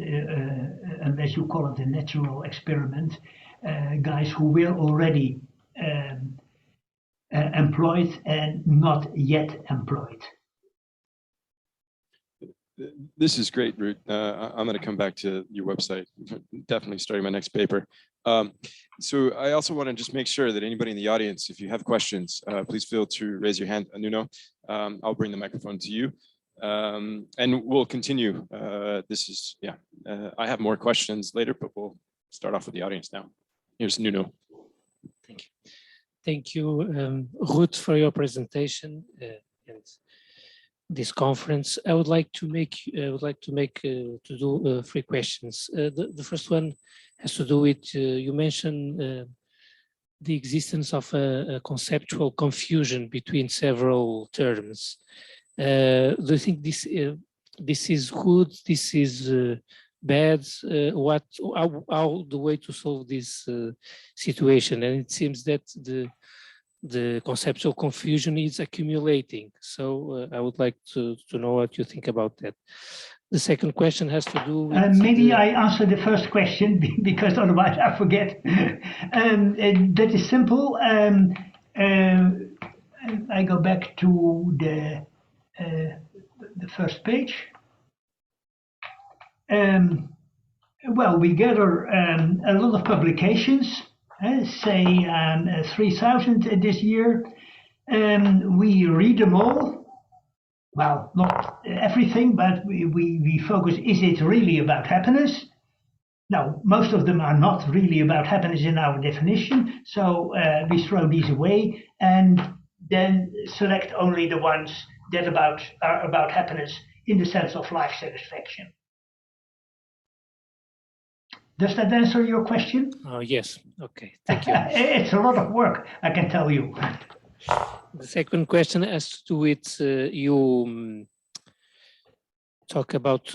unless you call it a natural experiment. Guys who were already employed and not yet employed. This is great, Ruut. I'm going to come back to your website, definitely starting my next paper. So I also want to just make sure that anybody in the audience, if you have questions, please feel to raise your hand, Nuno. I'll bring the microphone to you. And we'll continue. I have more questions later, but we'll start off with the audience now. Here's Nuno. Thank you. Thank you, Ruut, for your presentation and this conference. I would like to do 3 questions. The first one has to do with you mentioned the existence of a conceptual confusion between several terms. Do you think this is good? This is bad? How the way to solve this situation? And it seems that the conceptual confusion is accumulating. So I would like to know what you think about that. The second question has to do with... maybe I answer the first question because otherwise I forget. That is simple. I go back to the first page. We gather a lot of publications, say 3,000 this year, We read them all. Well, not everything, but we focus, is it really about happiness? Now, most of them are not really about happiness in our definition, so we throw these away and then select only the ones that are about happiness in the sense of life satisfaction. Does that answer your question? Oh, yes. Okay, thank you. It's a lot of work, I can tell you. The second question has to do with you talk about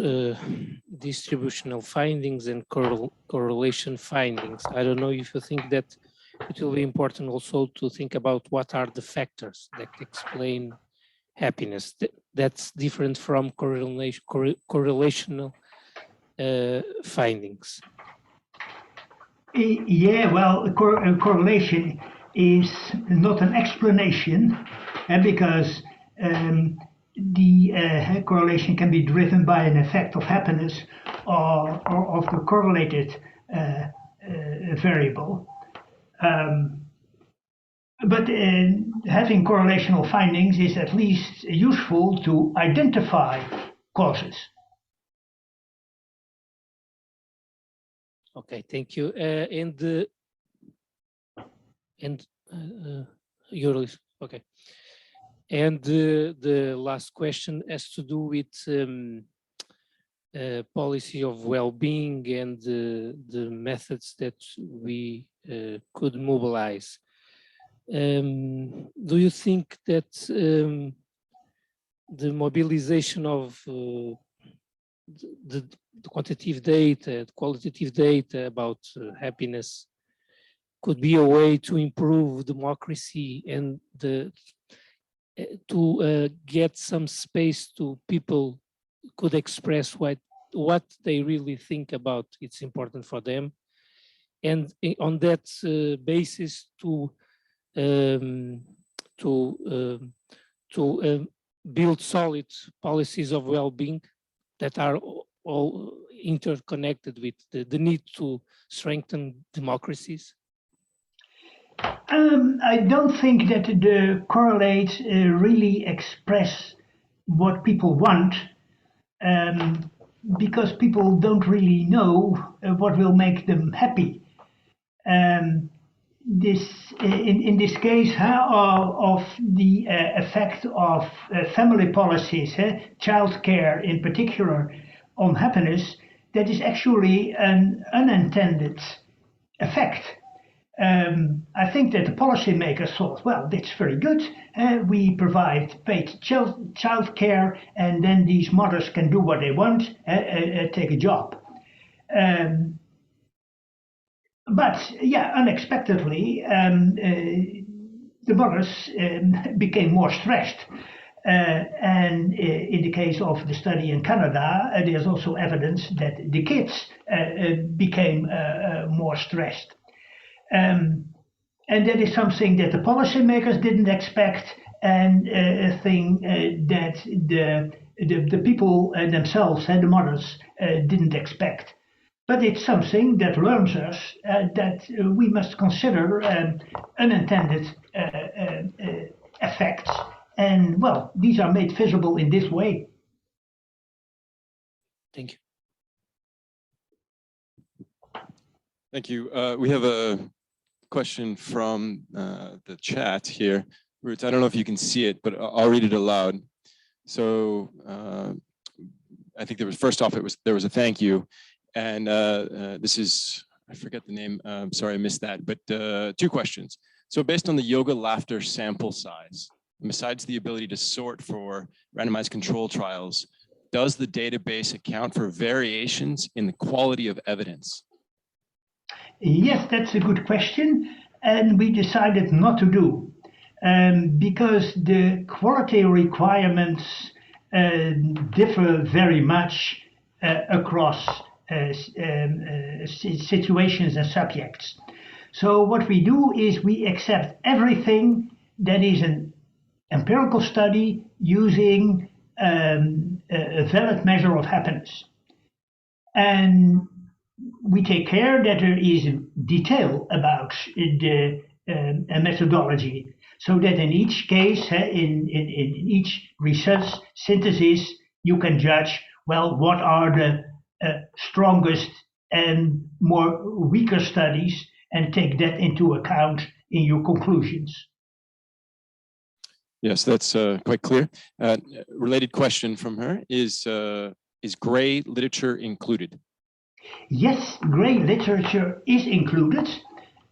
distributional findings and correlation findings. I don't know if you think that it will be important also to think about what are the factors that explain happiness. That's different from correlational findings. Yeah, well, correlation is not an explanation, because the correlation can be driven by an effect of happiness or of the correlated variable. But having correlational findings is at least useful to identify causes. Okay, thank you. Okay. And the last question has to do with policy of well-being and the methods that we could mobilize. Do you think that the mobilization of the quantitative data, the qualitative data about happiness could be a way to improve democracy and to get some space to people could express what they really think about it's important for them, and on that basis to build solid policies of well-being that are all interconnected with the need to strengthen democracies? I don't think that the correlates really express what people want, because people don't really know what will make them happy. In this case of the effect of family policies, childcare in particular, on happiness, that is actually an unintended effect. I think that the policymakers thought, well, that's very good. We provide paid childcare, and then these mothers can do what they want, take a job. But yeah, unexpectedly, the mothers became more stressed. And in the case of the study in Canada, there's also evidence that the kids became more stressed. And that is something that the policymakers didn't expect, and a thing that the people themselves, the mothers, didn't expect. But it's something that learns us that we must consider unintended effects. And well, these are made visible in this way. Thank you. Thank you. We have a question from the chat here. Ruut, I don't know if you can see it, but I'll read it aloud. So I think there was a thank you. And this is, I forget the name, sorry I missed that, but 2 questions. So based on the yoga laughter sample size, besides the ability to sort for randomized control trials, does the database account for variations in the quality of evidence? Yes, that's a good question, and we decided not to do, because the quality requirements differ very much across situations and subjects. So what we do is we accept everything that is an empirical study using a valid measure of happiness. And we take care that there is detail about the methodology. so that in each case, in each research synthesis, you can judge, well, what are the strongest and more weaker studies, and take that into account in your conclusions. Yes, that's quite clear. Related question from her is gray literature included? Yes, gray literature is included,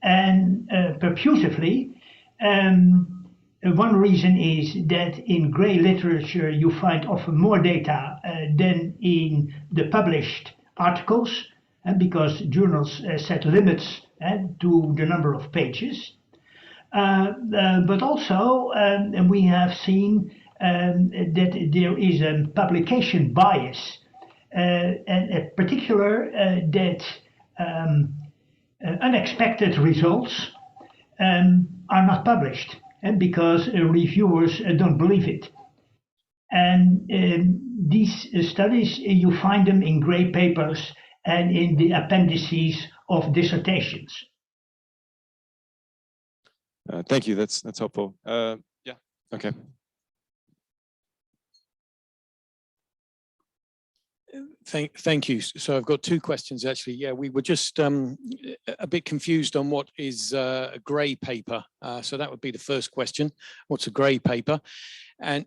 and perfusively. One reason is that in gray literature you find often more data than in the published articles, because journals set limits to the number of pages. But also we have seen that there is a publication bias, and in particular that unexpected results are not published, and because reviewers don't believe it. And these studies, you find them in gray papers and in the appendices of dissertations. Thank you. That's helpful. Yeah. Okay. Thank you. So I've got two questions actually. Yeah, we were just a bit confused on what is a grey paper. So that would be the first question. What's a grey paper? And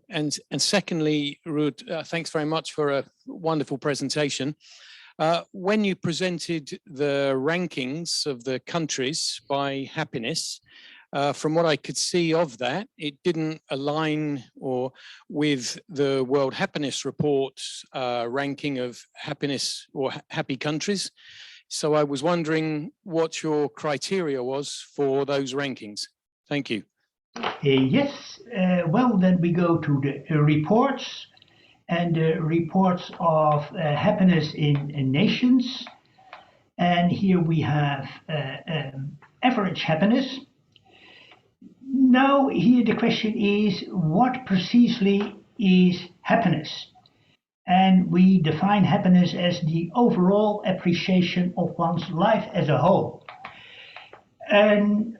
secondly, Ruut, thanks very much for a wonderful presentation. When you presented the rankings of the countries by happiness, from what I could see of that, it didn't align with the World Happiness Report's ranking of happiness or happy countries. So I was wondering what your criteria was for those rankings. Thank you. Yes, well, then we go to the reports, and the reports of happiness in nations. And here we have average happiness. Now, here the question is, what precisely is happiness? And we define happiness as the overall appreciation of one's life as a whole. And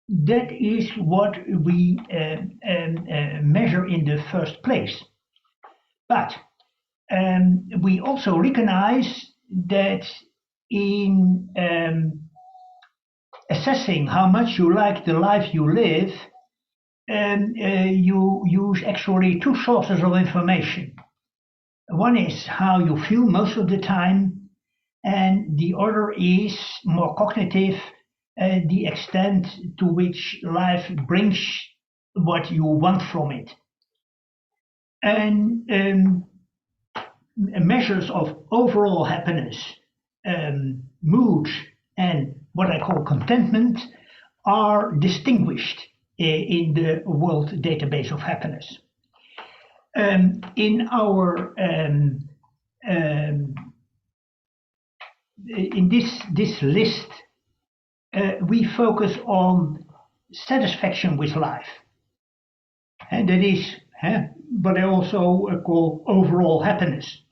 that is what we measure in the first place. But we also recognize that in assessing how much you like the life you live, you use actually two sources of information. One is how you feel most of the time, and the other is more cognitive, the extent to which life brings what you want from it. And measures of overall happiness, mood, and what I call contentment are distinguished in the World Database of Happiness. In our in this list, we focus on satisfaction with life, and that is what I also call overall happiness.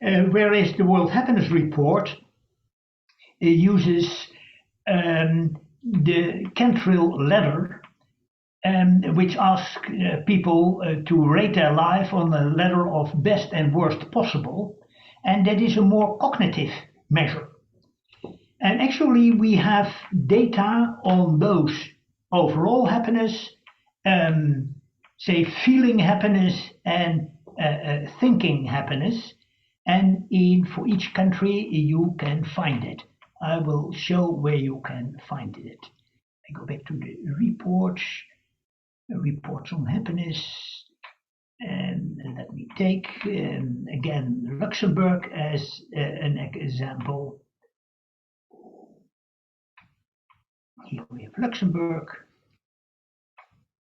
Whereas the World Happiness Report uses the Cantril ladder, which asks people to rate their life on a ladder of best and worst possible, and that is a more cognitive measure. And actually we have data on those overall happiness, say feeling happiness and thinking happiness, and for each country you can find it. I will show where you can find it. I go back to the reports on happiness, and let me take again Luxembourg as an example. Here we have Luxembourg,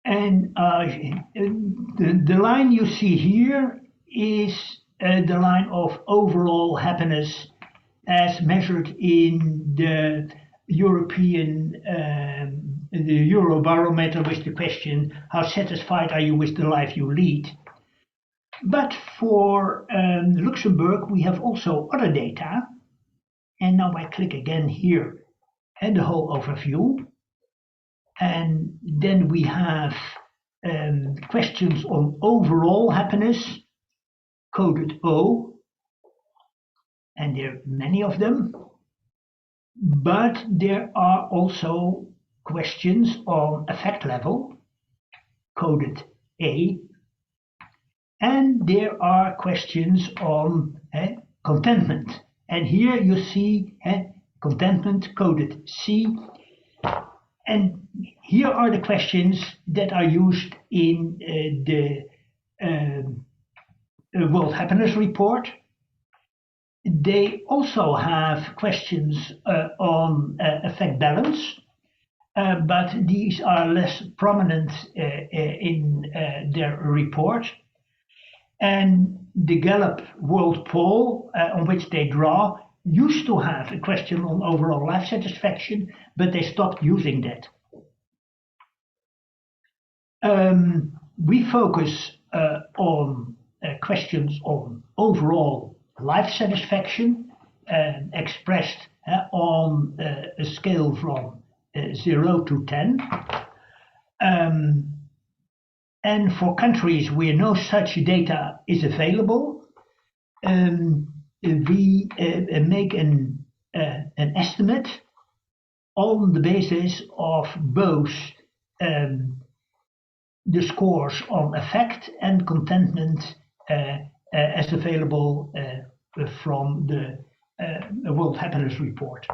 and the line you see here is the line of overall happiness as measured in the European, the Eurobarometer, with the question, how satisfied are you with the life you lead? But for Luxembourg, we have also other data. And now I click again here and the whole overview. And then we have questions on overall happiness, coded O, and there are many of them. But there are also questions on affect level, coded A, and there are questions on contentment. And here you see contentment, coded C. And here are the questions that are used in the World Happiness Report. They also have questions on affect balance, but these are less prominent in their report. And the Gallup World Poll, on which they draw, used to have a question on overall life satisfaction, but they stopped using that. We focus on questions on overall life satisfaction, expressed on a scale from 0 to 10. And for countries where no such data is available, we make an estimate on the basis of both the scores on affect and contentment as available from the World Happiness Report.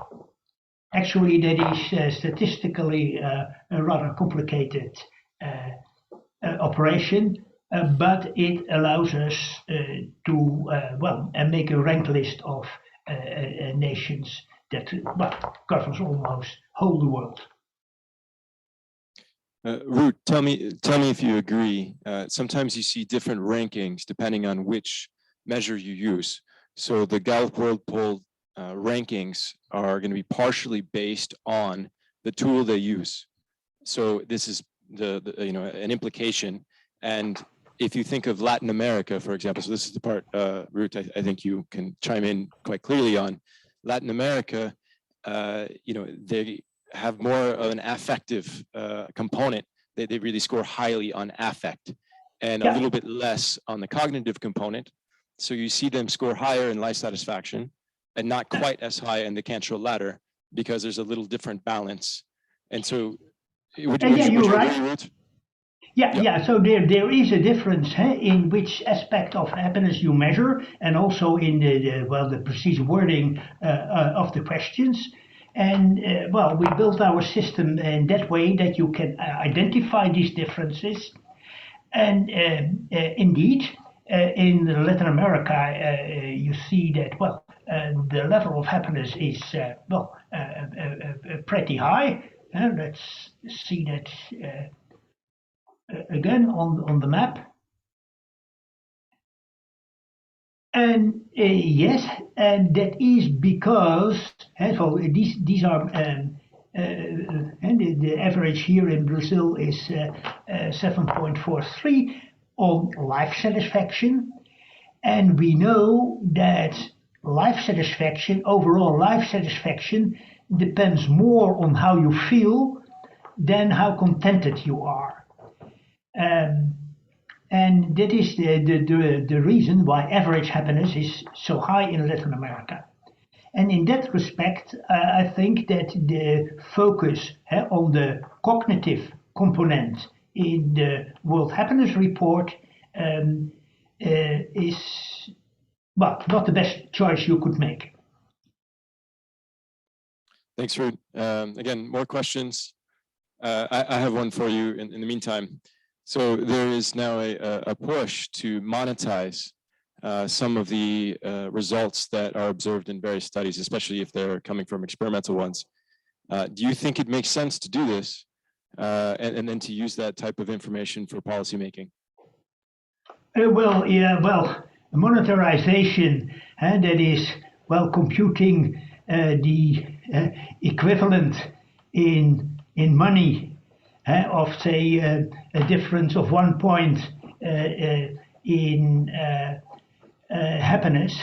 Actually, that is statistically a rather complicated operation, but it allows us to make a ranked list of nations that covers almost whole the world. Ruut, tell me if you agree. Sometimes you see different rankings depending on which measure you use. So the Gallup World Poll rankings are going to be partially based on the tool they use. So this is an implication. And if you think of Latin America, for example, so this is the part, Ruut, I think you can chime in quite clearly on. Latin America, they have more of an affective component. They really score highly on affect and a little bit less on the cognitive component. So you see them score higher in life satisfaction and not quite as high in the Cantrell ladder because there's a little different balance. And so would you agree, Ruut? Yeah. So there is a difference in which aspect of happiness you measure, and also in the precise wording of the questions. And we built our system in that way that you can identify these differences. And indeed, in Latin America, you see that the level of happiness is pretty high. Let's see that again on the map. And yes, and that is because these are and the average here in Brazil is 7.43 on life satisfaction, and we know that life satisfaction, overall life satisfaction, depends more on how you feel than how contented you are. And that is the reason why average happiness is so high in Latin America. And in that respect, I think that the focus on the cognitive component in the World Happiness Report is not the best choice you could make. Thanks, Ruut. Again, more questions. I have one for you in the meantime. So there is now a push to monetize some of the results that are observed in various studies, especially if they're coming from experimental ones. Do you think it makes sense to do this and then to use that type of information for policymaking? Monetarization, that is, computing the equivalent in money of, say, a difference of 1 point in happiness.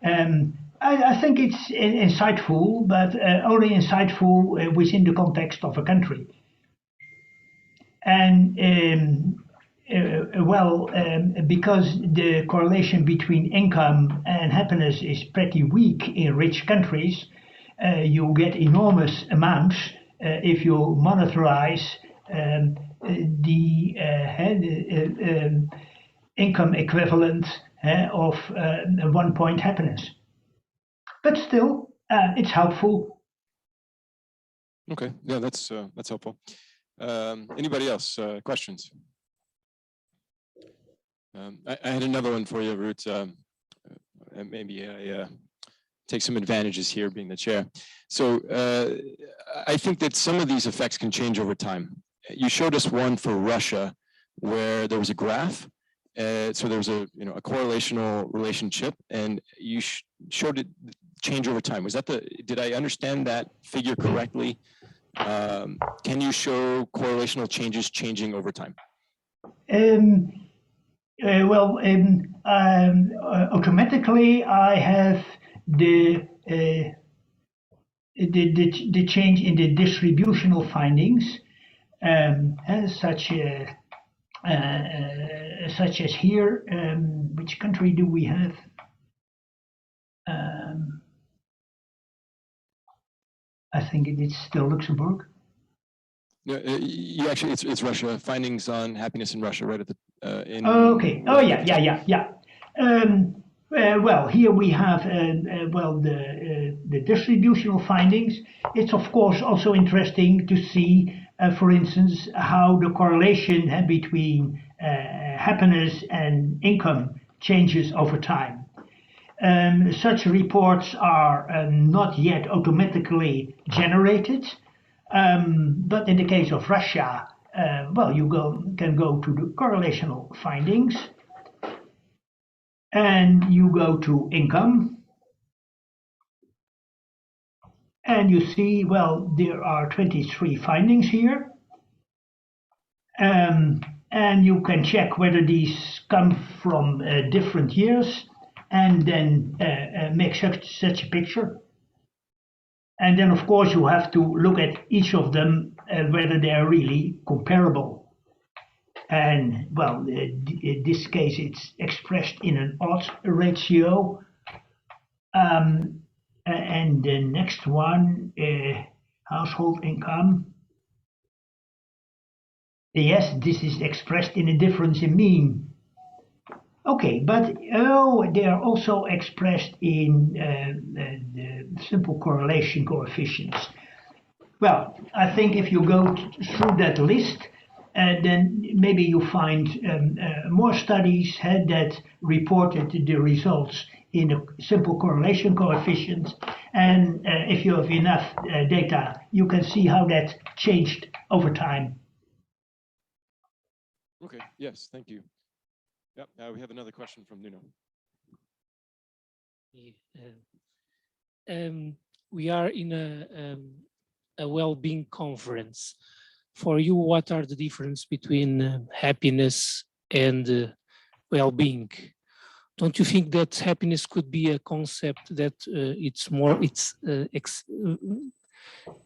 I think it's insightful, but only insightful within the context of a country. And because the correlation between income and happiness is pretty weak in rich countries, you get enormous amounts if you monetize the income equivalent of 1 point happiness. But still, it's helpful. Okay, yeah, that's helpful. Anybody else? Questions? I had another one for you, Ruut. Maybe I take some advantages here being the chair. So I think that some of these effects can change over time. You showed us one for Russia where there was a graph. So there was a correlational relationship, and you showed it change over time. Was that did I understand that figure correctly? Can you show correlational changes changing over time? Automatically I have the change in the distributional findings, such as here. Which country do we have? I think it's still Luxembourg. No, you actually, it's Russia. Findings on happiness in Russia, right at the. Okay. Oh yeah. Well, here we have the distributional findings. It's of course also interesting to see, for instance, how the correlation between happiness and income changes over time. Such reports are not yet automatically generated, but in the case of Russia, you can go to the correlational findings, and you go to income, and you see, well, there are 23 findings here, and you can check whether these come from different years, and then make such a picture. And then, of course, you have to look at each of them, whether they are really comparable. And, well, in this case, it's expressed in an odds ratio. And the next one, household income. Yes, this is expressed in a difference in mean. Okay, but they are also expressed in the simple correlation coefficients. Well, I think if you go through that list, then maybe you find more studies that reported the results in a simple correlation coefficient. And if you have enough data, you can see how that changed over time. Okay, yes, thank you. Yep, we have another question from Nuno. We are in a well-being conference. For you, what are the difference between happiness and well-being? Don't you think that happiness could be a concept that it's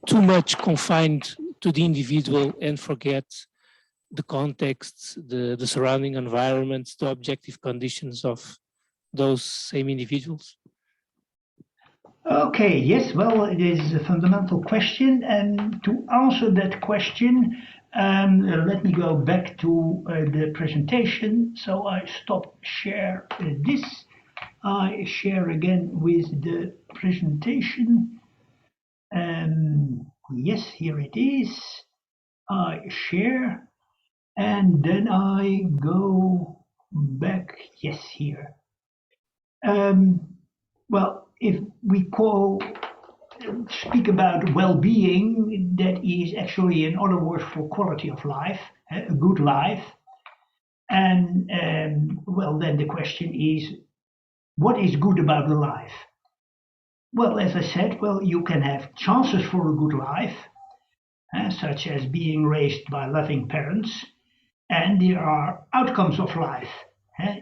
too much confined to the individual and forget the context, the surrounding environments, the objective conditions of those same individuals? Okay, yes, well, it is a fundamental question, and to answer that question, let me go back to the presentation. So I stop share this. I share again with the presentation. Yes, here it is. I share. And then I go back, yes, here. Well, if we speak about well-being, that is actually another word for quality of life, a good life. And well, then the question is, what is good about the life? Well, as I said, well, you can have chances for a good life, such as being raised by loving parents. And there are outcomes of life.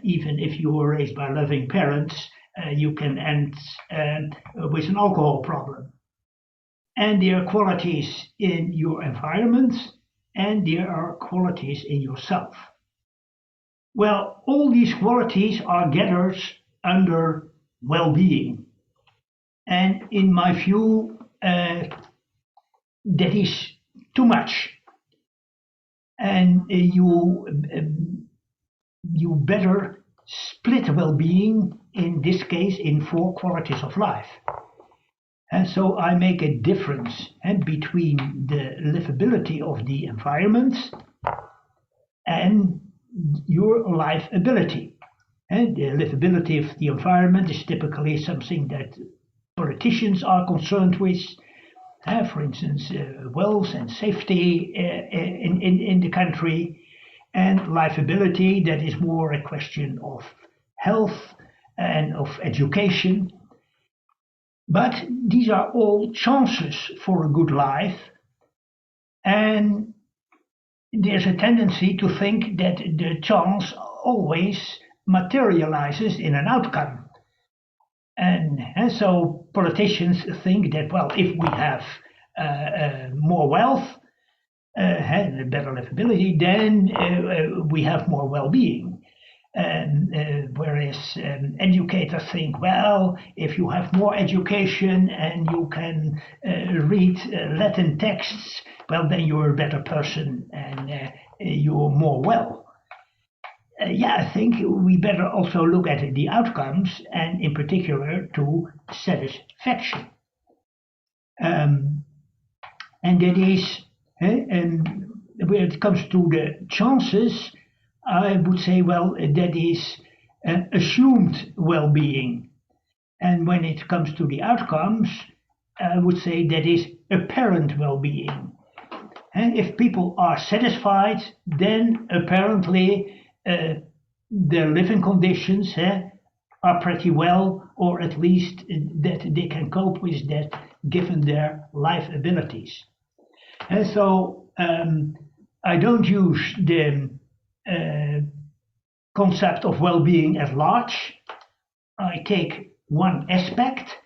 Even if you were raised by loving parents, you can end with an alcohol problem. And there are qualities in your environment and there are qualities in yourself. Well, all these qualities are gathered under well-being. And in my view, that is too much. And you better split well-being, in this case, in 4 qualities of life. And so I make a difference between the livability of the environment and your life ability. And the livability of the environment is typically something that politicians are concerned with. For instance, wealth and safety in the country. And livability, that is more a question of health and of education. But these are all chances for a good life. And there's a tendency to think that the chance always materializes in an outcome. And so politicians think that, well, if we have more wealth and better livability, then we have more well-being. Whereas educators think, well, if you have more education and you can read Latin texts, well, then you're a better person and you're more well. I think we better also look at the outcomes and in particular to satisfaction. And that is, and when it comes to the chances, I would say, well, that is assumed well-being. And when it comes to the outcomes, I would say that is apparent well-being. And if people are satisfied, then apparently their living conditions are pretty well, or at least that they can cope with that given their life abilities. And so I don't use the concept of well-being at large. I take one aspect,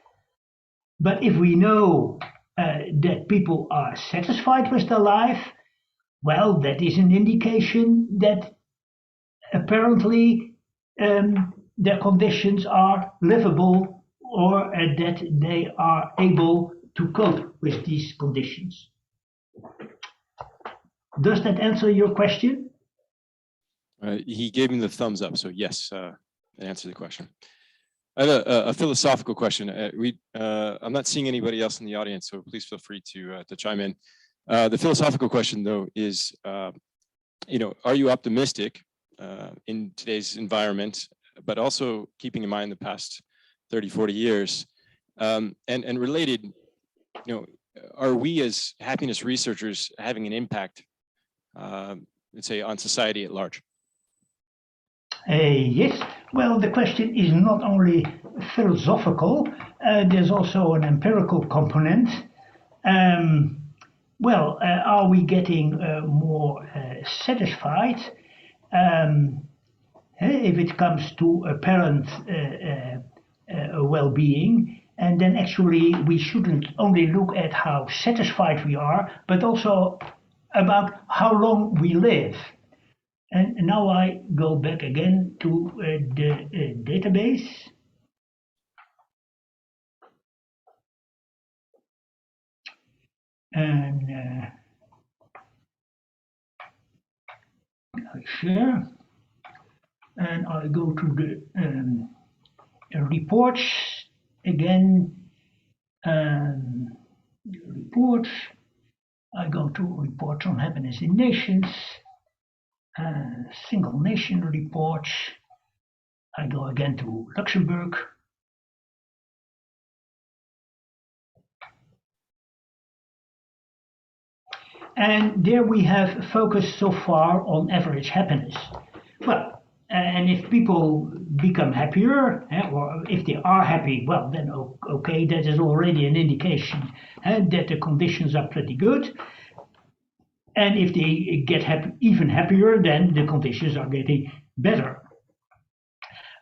but if we know that people are satisfied with their life, well, that is an indication that apparently their conditions are livable, or that they are able to cope with these conditions. Does that answer your question? He gave me the thumbs up, so yes, that answered the question. I have a philosophical question. I'm not seeing anybody else in the audience, so please feel free to chime in. The philosophical question, though, is, are you optimistic in today's environment, but also keeping in mind the past 30, 40 years, and related, are we as happiness researchers having an impact, let's say, on society at large? Yes, well, the question is not only philosophical, there's also an empirical component. Are we getting more satisfied? If it comes to apparent well-being, and then actually we shouldn't only look at how satisfied we are, but also about how long we live. And now I go back again to the database. And I share. And I go to the reports again. Reports. I go to reports on happiness in nations. Single nation reports. I go again to Luxembourg. And there we have focused so far on average happiness. Well, and if people become happier, or if they are happy, well, then okay, that is already an indication that the conditions are pretty good. And if they get even happier, then the conditions are getting better.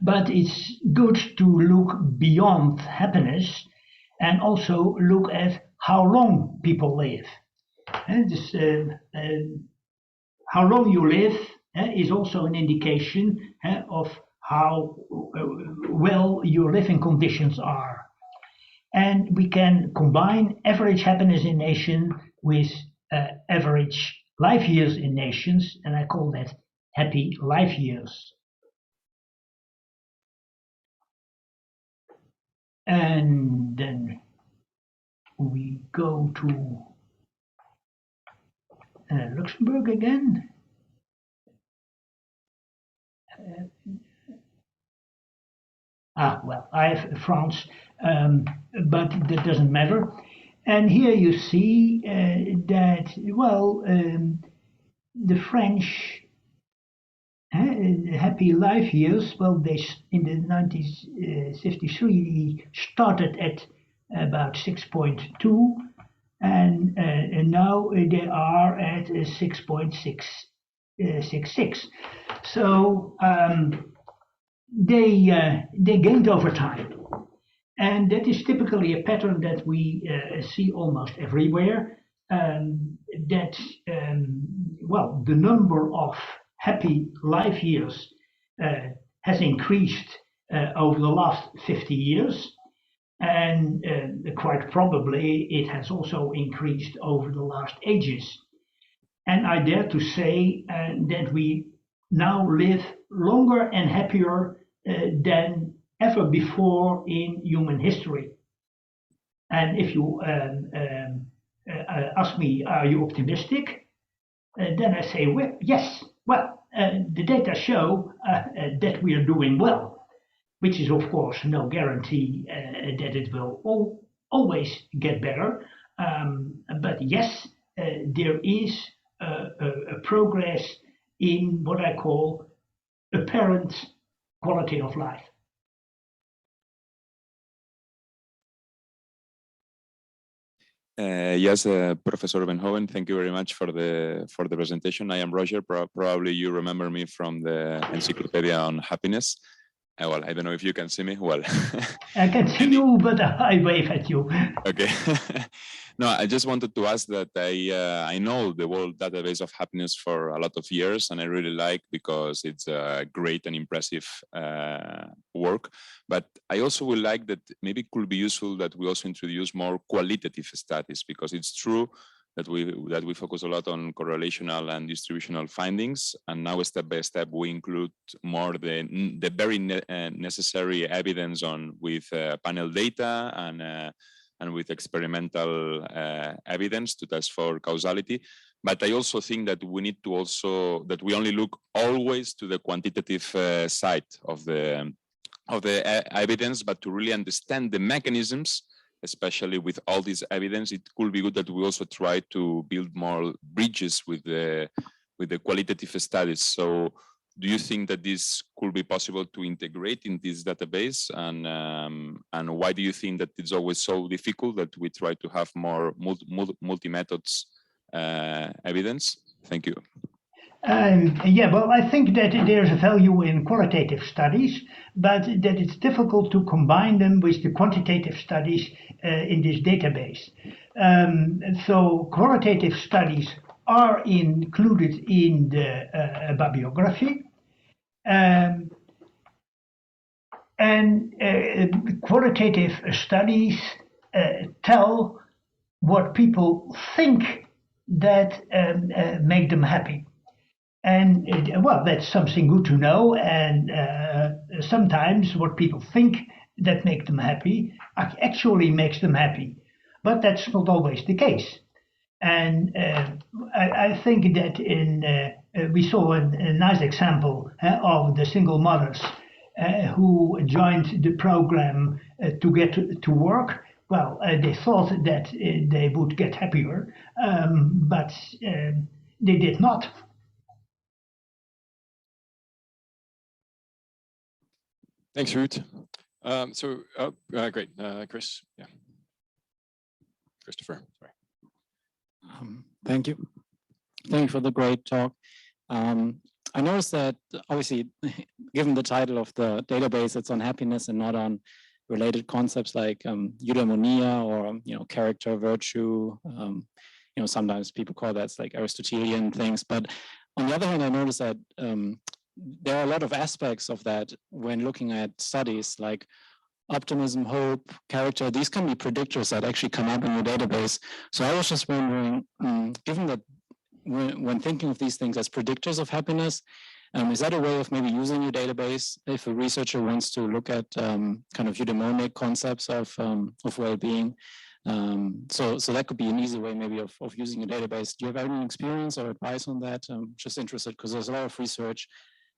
But it's good to look beyond happiness and also look at how long people live. And this, how long you live is also an indication of how well your living conditions are. And we can combine average happiness in nation with average life years in nations, and I call that happy life years. And then we go to Luxembourg again. Well, I have France, but that doesn't matter. And here you see that, well, the French happy life years, well, they in the 1953 started at about 6.2, and now they are at 6.666. So they gained over time. And that is typically a pattern that we see almost everywhere. Well, the number of happy life years has increased over the last 50 years. And quite probably it has also increased over the last ages. And I dare to say that we now live longer and happier than ever before in human history. And if you ask me, are you optimistic? Then I say, well, yes. Well, the data show that we are doing well, which is of course no guarantee that it will always get better. But yes, there is a progress in what I call apparent quality of life. Yes, Professor Veenhoven, thank you very much for the presentation. I am Roger. Probably you remember me from the Encyclopedia on Happiness. Well, I don't know if you can see me. Well, I can see you, but I wave at you. Okay. No, I just wanted to ask that I know the World Database of Happiness for a lot of years, and I really like because it's a great and impressive work. But I also would like that maybe it could be useful that we also introduce more qualitative studies, because it's true that we focus a lot on correlational and distributional findings, and now step by step we include more the very necessary evidence with panel data and with experimental evidence to test for causality. But I also think that we need to that we only look always to the quantitative side of the evidence, but to really understand the mechanisms. Especially with all this evidence, it could be good that we also try to build more bridges with the qualitative studies. So do you think that this could be possible to integrate in this database? And why do you think that it's always so difficult that we try to have more multi-methods evidence? Thank you. Yeah, well, I think that there's a value in qualitative studies, but that it's difficult to combine them with the quantitative studies in this database. So qualitative studies are included in the bibliography. And qualitative studies tell what people think that make them happy. And well, that's something good to know. And sometimes what people think that make them happy actually makes them happy. But that's not always the case. And I think that we saw a nice example of the single mothers who joined the program to get to work. Well, they thought that they would get happier, but they did not. Thanks, Ruut. Great, Chris. Yeah, Christopher. Sorry. Thank you. Thank you for the great talk. I noticed that obviously, given the title of the database, it's on happiness and not on related concepts like eudaimonia or character, virtue. Sometimes people call that like Aristotelian things. But On the other hand, I noticed that there are a lot of aspects of that when looking at studies like optimism, hope, character. These can be predictors that actually come up in your database. So I was just wondering, given that when thinking of these things as predictors of happiness, is that a way of maybe using your database if a researcher wants to look at kind of eudaimonic concepts of well-being? So that could be an easy way maybe of using a database. Do you have any experience or advice on that? I'm just interested because there's a lot of research,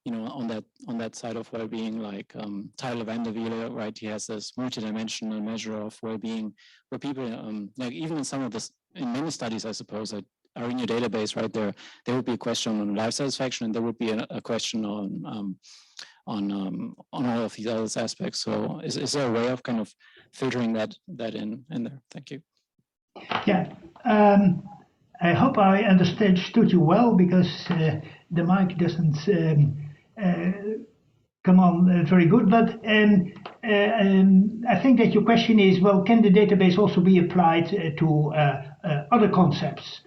on that side of well-being, like Tyler van der Wiele, right? He has this multidimensional measure of well-being, where people, like even in in many studies, I suppose, that are in your database, right? There would be a question on life satisfaction, and there would be a question on all of these other aspects. So is there a way of kind of filtering that in there? Thank you. Yeah, I hope I understood you well, because the mic doesn't come on very good. But I think that your question is, well, can the database also be applied to other concepts,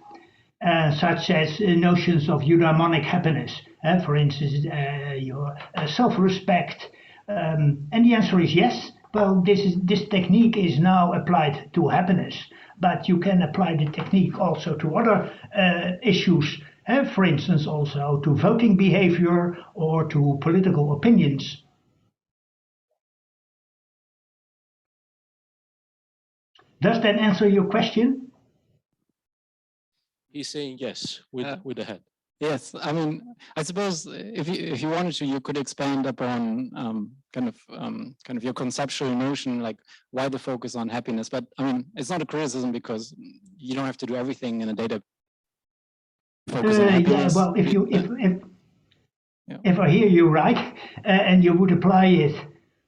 such as notions of eudaimonic happiness, for instance, your self-respect? And the answer is yes. Well, this technique is now applied to happiness, but you can apply the technique also to other issues, for instance, also to voting behavior or to political opinions. Does that answer your question? He's saying yes with the head. Yes, I mean, I suppose if you wanted to, you could expand upon kind of your conceptual notion, like why the focus on happiness. But I mean, it's not a criticism, because you don't have to do everything in a data focus on happiness. Yeah, well, if I hear you right, and you would apply it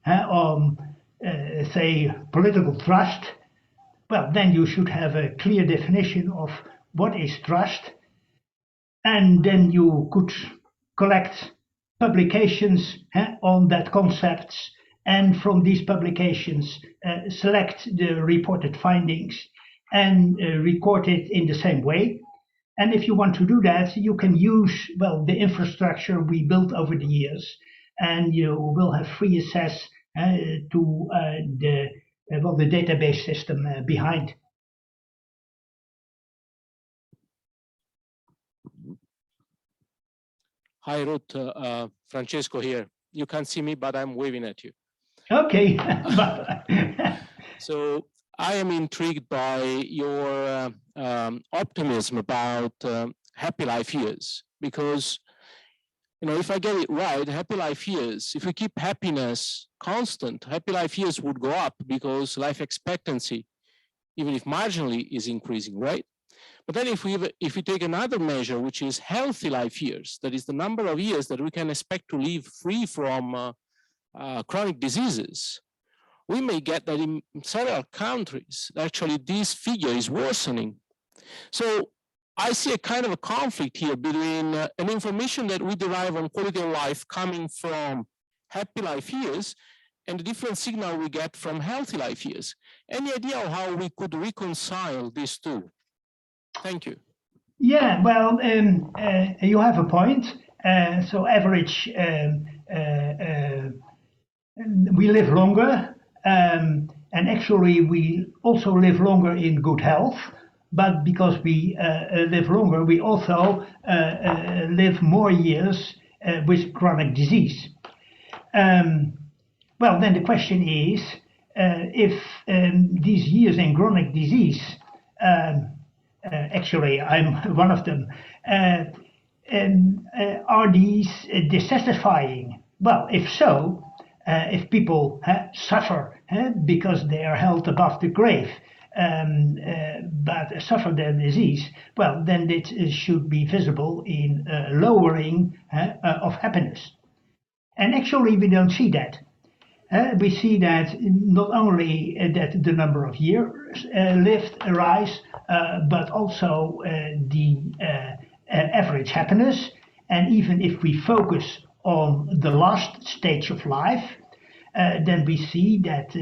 on, say, political trust, well, then you should have a clear definition of what is trust. And then you could collect publications on that concept, and from these publications select the reported findings and record it in the same way. And if you want to do that, you can use, well, the infrastructure we built over the years, and you will have free access to the database system behind. Hi, Ruut. Francesco here. You can't see me, but I'm waving at you. Okay. So I am intrigued by your optimism about happy life years, because, if I get it right, happy life years, if we keep happiness constant, happy life years would go up, because life expectancy, even if marginally, is increasing, right? But then if we take another measure, which is healthy life years, that is the number of years that we can expect to live free from chronic diseases, we may get that in several countries, actually this figure is worsening. So I see a kind of a conflict here between an information that we derive on quality of life coming from happy life years and the different signal we get from healthy life years. Any idea of how we could reconcile these two? Thank you. Yeah, well, you have a point. So average, we live longer, and actually we also live longer in good health. But because we live longer, we also live more years with chronic disease. Well, then the question is, if these years in chronic disease, actually, I'm one of them. Are these dissatisfying? Well, if so, if people suffer because they are held above the grave, but suffer their disease, well, then it should be visible in lowering of happiness. And actually, we don't see that. We see that not only that the number of years lived rise, but also the average happiness. And even if we focus on the last stage of life, then we see that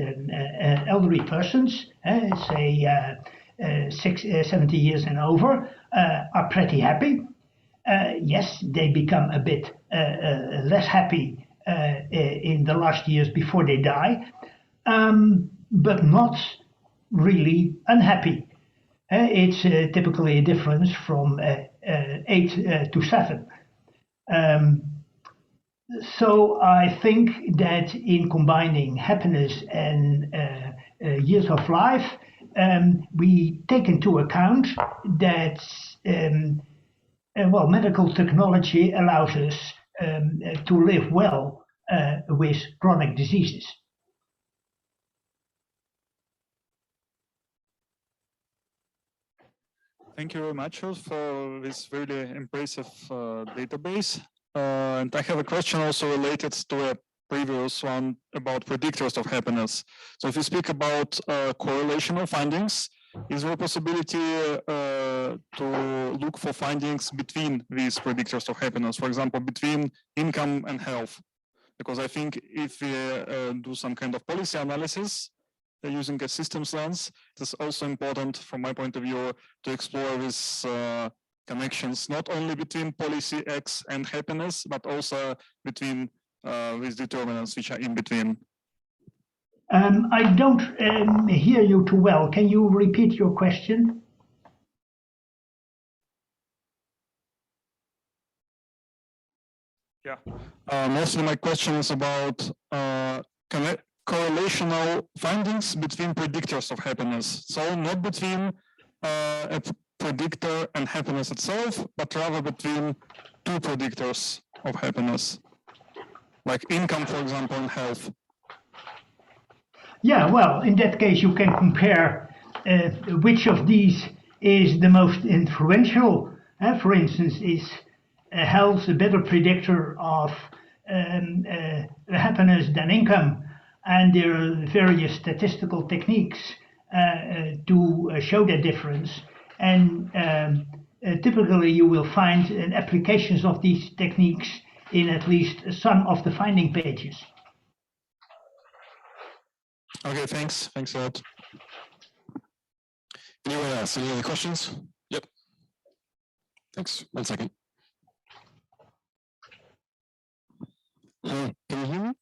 elderly persons, say 70 years and over, are pretty happy. yes, they become a bit less happy in the last years before they die, but not really unhappy. It's typically a difference from 8 to 7. So I think that in combining happiness and years of life, we take into account that well, medical technology allows us to live well with chronic diseases. Thank you very much for this really impressive database. And I have a question also related to a previous one about predictors of happiness. So if you speak about correlational findings, is there a possibility to look for findings between these predictors of happiness, for example, between income and health? Because I think if we do some kind of policy analysis, using a systems lens, it is also important, from my point of view, to explore these connections, not only between policy X and happiness, but also between these determinants which are in between. I don't hear you too well. Can you repeat your question? Yeah. Mostly my question is about correlational findings between predictors of happiness. So not between a predictor and happiness itself, but rather between two predictors of happiness, like income, for example, and health. Yeah, well, in that case, you can compare which of these is the most influential. For instance, is health a better predictor of happiness than income? And there are various statistical techniques to show that difference. And typically you will find applications of these techniques in at least some of the finding pages. Okay, thanks. Thanks a lot. Anyone else? Any other questions? Yep. Thanks. 1 second. Hi, can you hear me?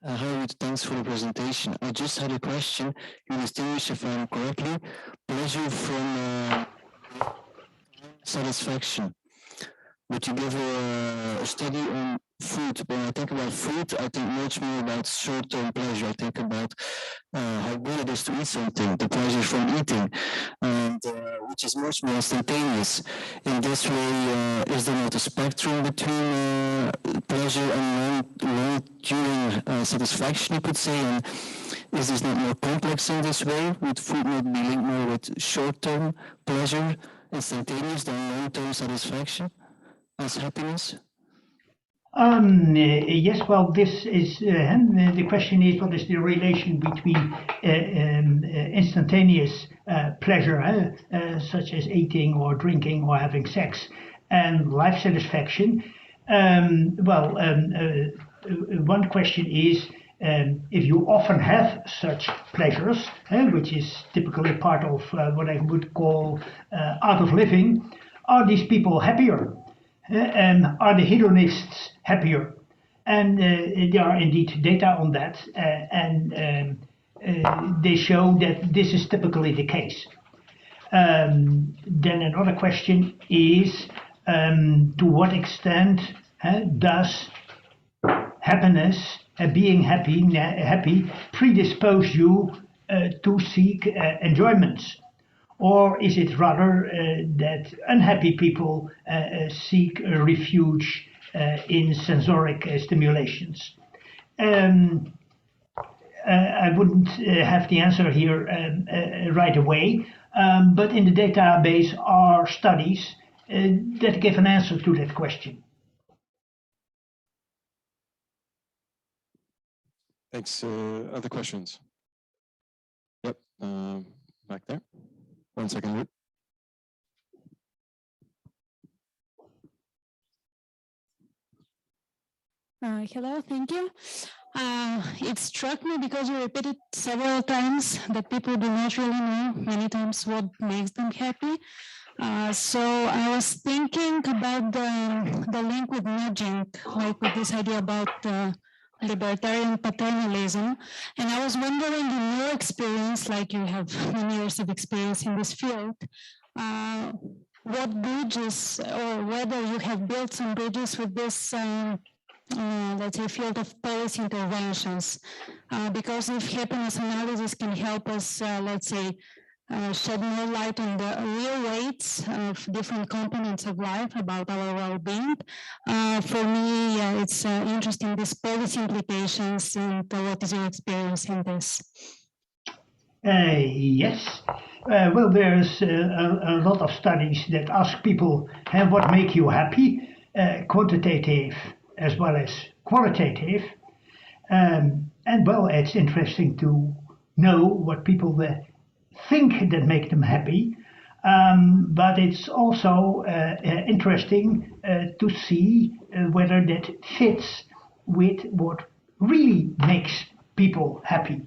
Hi, Ruut, thanks for the presentation. I just had a question. You distinguish, if I'm correctly, pleasure from satisfaction. But you give a study on food. When I think about food, I think much more about short-term pleasure. I think about how good it is to eat something, the pleasure from eating, and which is much more instantaneous. In this way, is there not a spectrum between pleasure and long-during satisfaction, you could say? And is this not more complex in this way? Would food not be linked more with short-term pleasure, instantaneous, than long-term satisfaction as happiness? Yes, well, this is the question is, what is the relation between instantaneous pleasure, such as eating or drinking or having sex, and life satisfaction? One question is, if you often have such pleasures, which is typically part of what I would call art of living, are these people happier? Are the hedonists happier? And there are indeed data on that, and they show that this is typically the case. Then another question is, to what extent does happiness, being happy, predispose you to seek enjoyments? Or is it rather that unhappy people seek a refuge in sensoric stimulations? I wouldn't have the answer here right away, but in the database are studies that give an answer to that question. Thanks. Other questions? Yep. Back there. 1 second, Ruut. Hello, thank you. It struck me because you repeated several times that people do not really know many times what makes them happy. So I was thinking about the link with nudging, like with this idea about libertarian paternalism. And I was wondering, in your experience, like you have many years of experience in this field, what bridges, or whether you have built some bridges with this let's say, field of policy interventions. Because if happiness analysis can help us, let's say, shed more light on the real weights of different components of life about our well-being. For me, it's interesting, these policy implications, and what is your experience in this? Yes. Well, there's a lot of studies that ask people, what make you happy, quantitative as well as qualitative. And well, it's interesting to know what people think that make them happy. But it's also interesting to see whether that fits with what really makes people happy.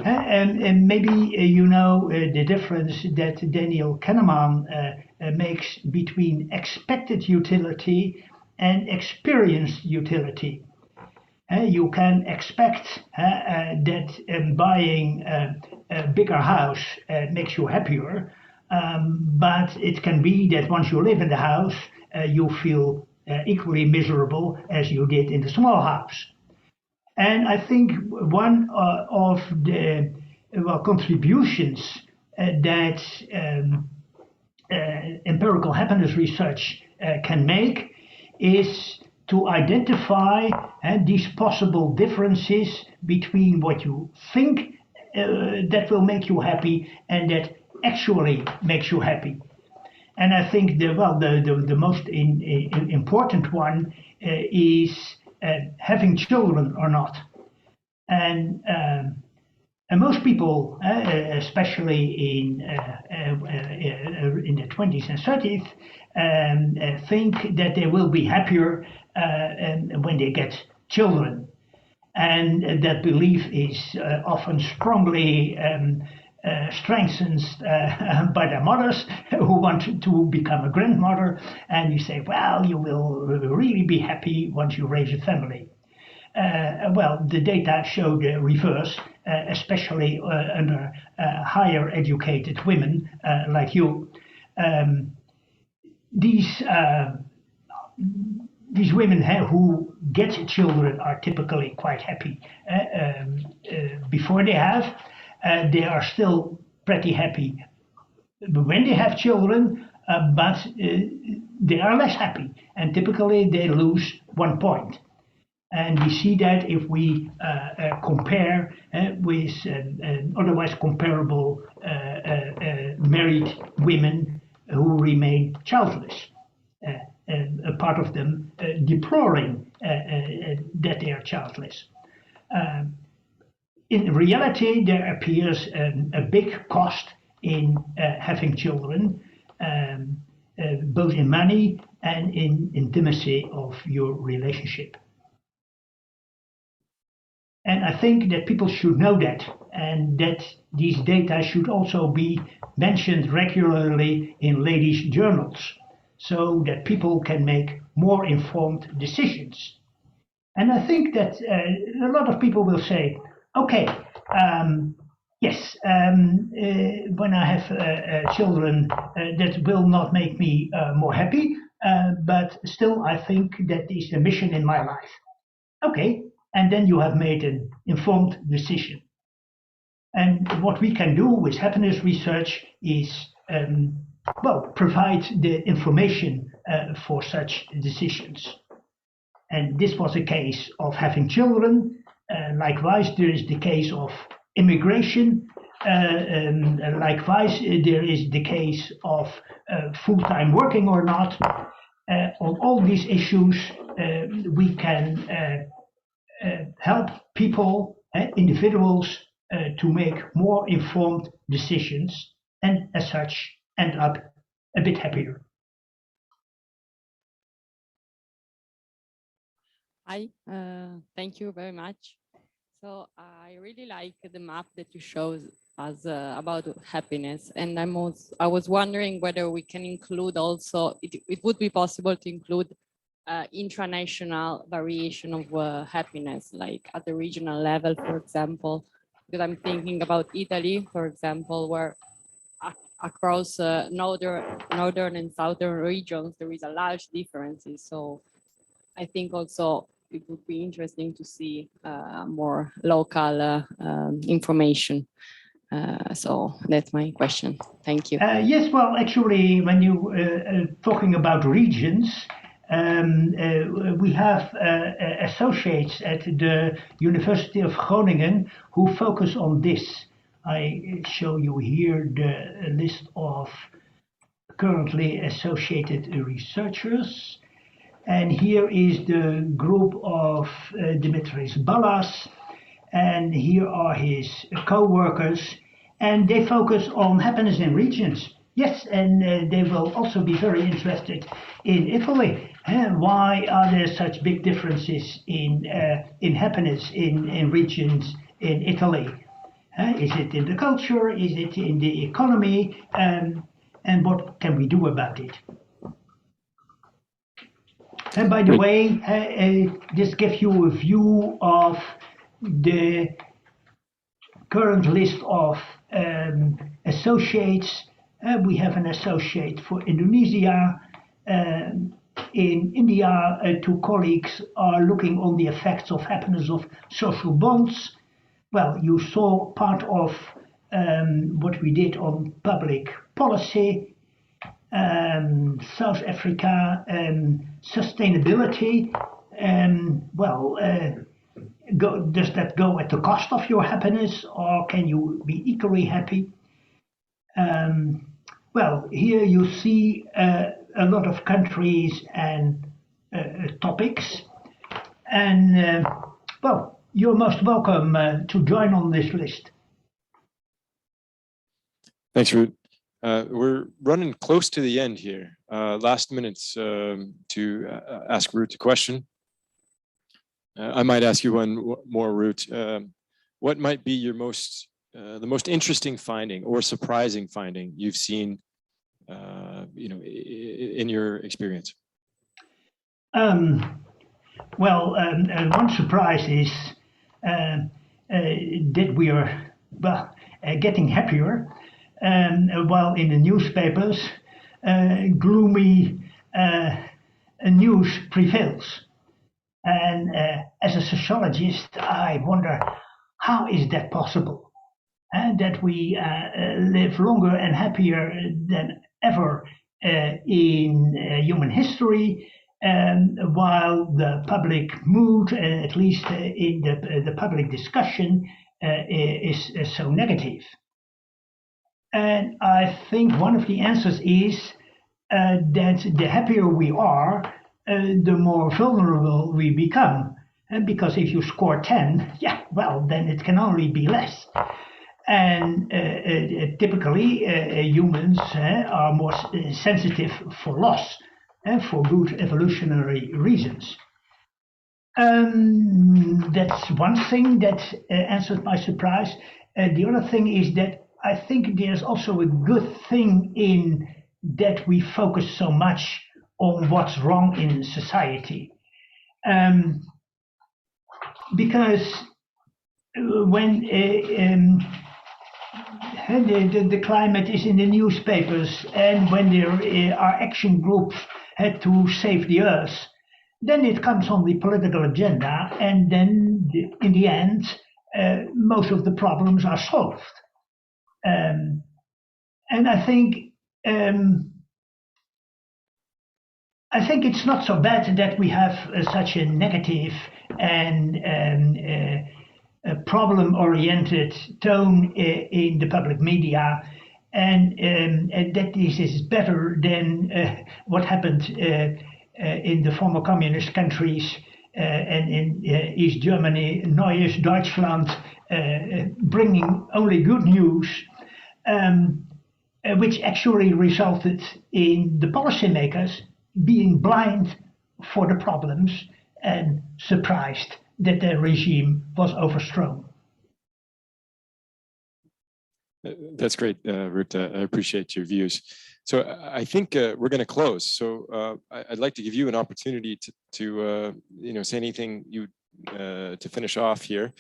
And maybe you know the difference that Daniel Kahneman makes between expected utility and experienced utility. You can expect that buying a bigger house makes you happier, but it can be that once you live in the house, you feel equally miserable as you did in the small house. And I think one of the contributions that empirical happiness research can make is to identify these possible differences between what you think that will make you happy and that actually makes you happy. And I think the most important one is having children or not. And most people, especially in the 20s and 30s, think that they will be happier when they get children. And that belief is often strongly strengthened by their mothers who want to become a grandmother. And you say, well, you will really be happy once you raise a family. Well, the data show the reverse, especially under higher educated women like you. These women who get children are typically quite happy before they have. They are still pretty happy when they have children, but they are less happy, and typically they lose 1 point. And we see that if we compare with otherwise comparable married women who remain childless. A part of them deploring that they are childless. In reality, there appears a big cost in having children, both in money and in intimacy of your relationship. And I think that people should know that, and that these data should also be mentioned regularly in ladies' journals, so that people can make more informed decisions. And I think that a lot of people will say, okay, yes, when I have children, that will not make me more happy, but still I think that is the mission in my life. Okay, and then you have made an informed decision. And what we can do with happiness research is provide the information for such decisions. And this was a case of having children. Likewise, there is the case of immigration. Likewise, there is the case of full-time working or not. On all these issues, we can help people, individuals, to make more informed decisions, and as such end up a bit happier. Hi, thank you very much So I really like the map that you showed us about happiness, and I was wondering whether we can include also, it would be possible to include intranational variation of happiness, like at the regional level, for example, because I'm thinking about Italy, for example, where across northern and southern regions, there is a large differences. So I think also it would be interesting to see more local information. So that's my question. Thank you. Yes, well, actually, when you talking about regions, we have associates at the University of Groningen who focus on this. I show you here the list of currently associated researchers. And here is the group of Dimitris Ballas, and here are his co-workers, and they focus on happiness in regions. Yes, and they will also be very interested in Italy. Why are there such big differences in happiness in regions in Italy? Is it in the culture? Is it in the economy? And what can we do about it? And by the way, this gives you a view of the current list of associates. We have an associate for Indonesia. In India, two colleagues are looking on the effects of happiness of social bonds. Well, you saw part of what we did on public policy. South Africa, sustainability. Does that go at the cost of your happiness, or can you be equally happy? Well, here you see a lot of countries and topics. And well, you're most welcome to join on this list. Thanks, Ruut. We're running close to the end here. Last minutes to ask Ruut a question. I might ask you one more, Ruut. What might be your the most interesting finding or surprising finding you've seen, in your experience? Well, one surprise is that we are getting happier. While in the newspapers, gloomy news prevails. And as a sociologist, I wonder, how is that possible? That we live longer and happier than ever in human history, while the public mood, at least in the public discussion, is so negative. And I think one of the answers is that the happier we are, the more vulnerable we become. And because if you score 10, yeah, well, then it can only be less. And typically, humans are more sensitive for loss, for good evolutionary reasons. That's one thing that answers my surprise. The other thing is that I think there's also a good thing in that we focus so much on what's wrong in society. Because when the climate is in the newspapers and when there are action groups to save the earth, then it comes on the political agenda, and then in the end, most of the problems are solved. And I think it's not so bad that we have such a negative and problem-oriented tone in the public media, and that this is better than what happened in the former communist countries and in East Germany, Neues Deutschland, bringing only good news, which actually resulted in the policymakers being blind for the problems and surprised that the regime was overthrown. That's great, Ruut. I appreciate your views. So I think we're going to close. So I'd like to give you an opportunity to say anything you to finish off here.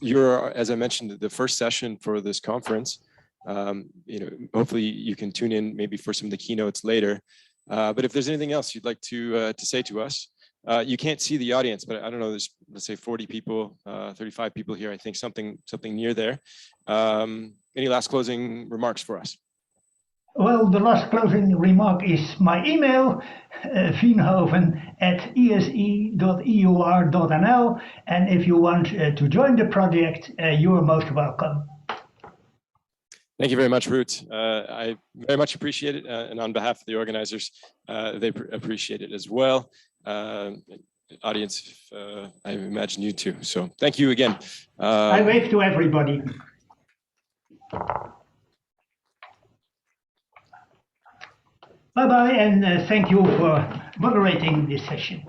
You're, as I mentioned, the first session for this conference. Hopefully you can tune in maybe for some of the keynotes later. But if there's anything else you'd like to say to us, you can't see the audience, but I don't know, there's, let's say 40 people, 35 people here, I think something near there. Any last closing remarks for us? Well, the last closing remark is my email, veenhoven@ese.eur.nl. And if you want to join the project, you are most welcome. Thank you very much, Ruut. I very much appreciate it. And on behalf of the organizers, they appreciate it as well. Audience, I imagine you too. So thank you again. I wave to everybody. Bye-bye, and thank you for moderating this session.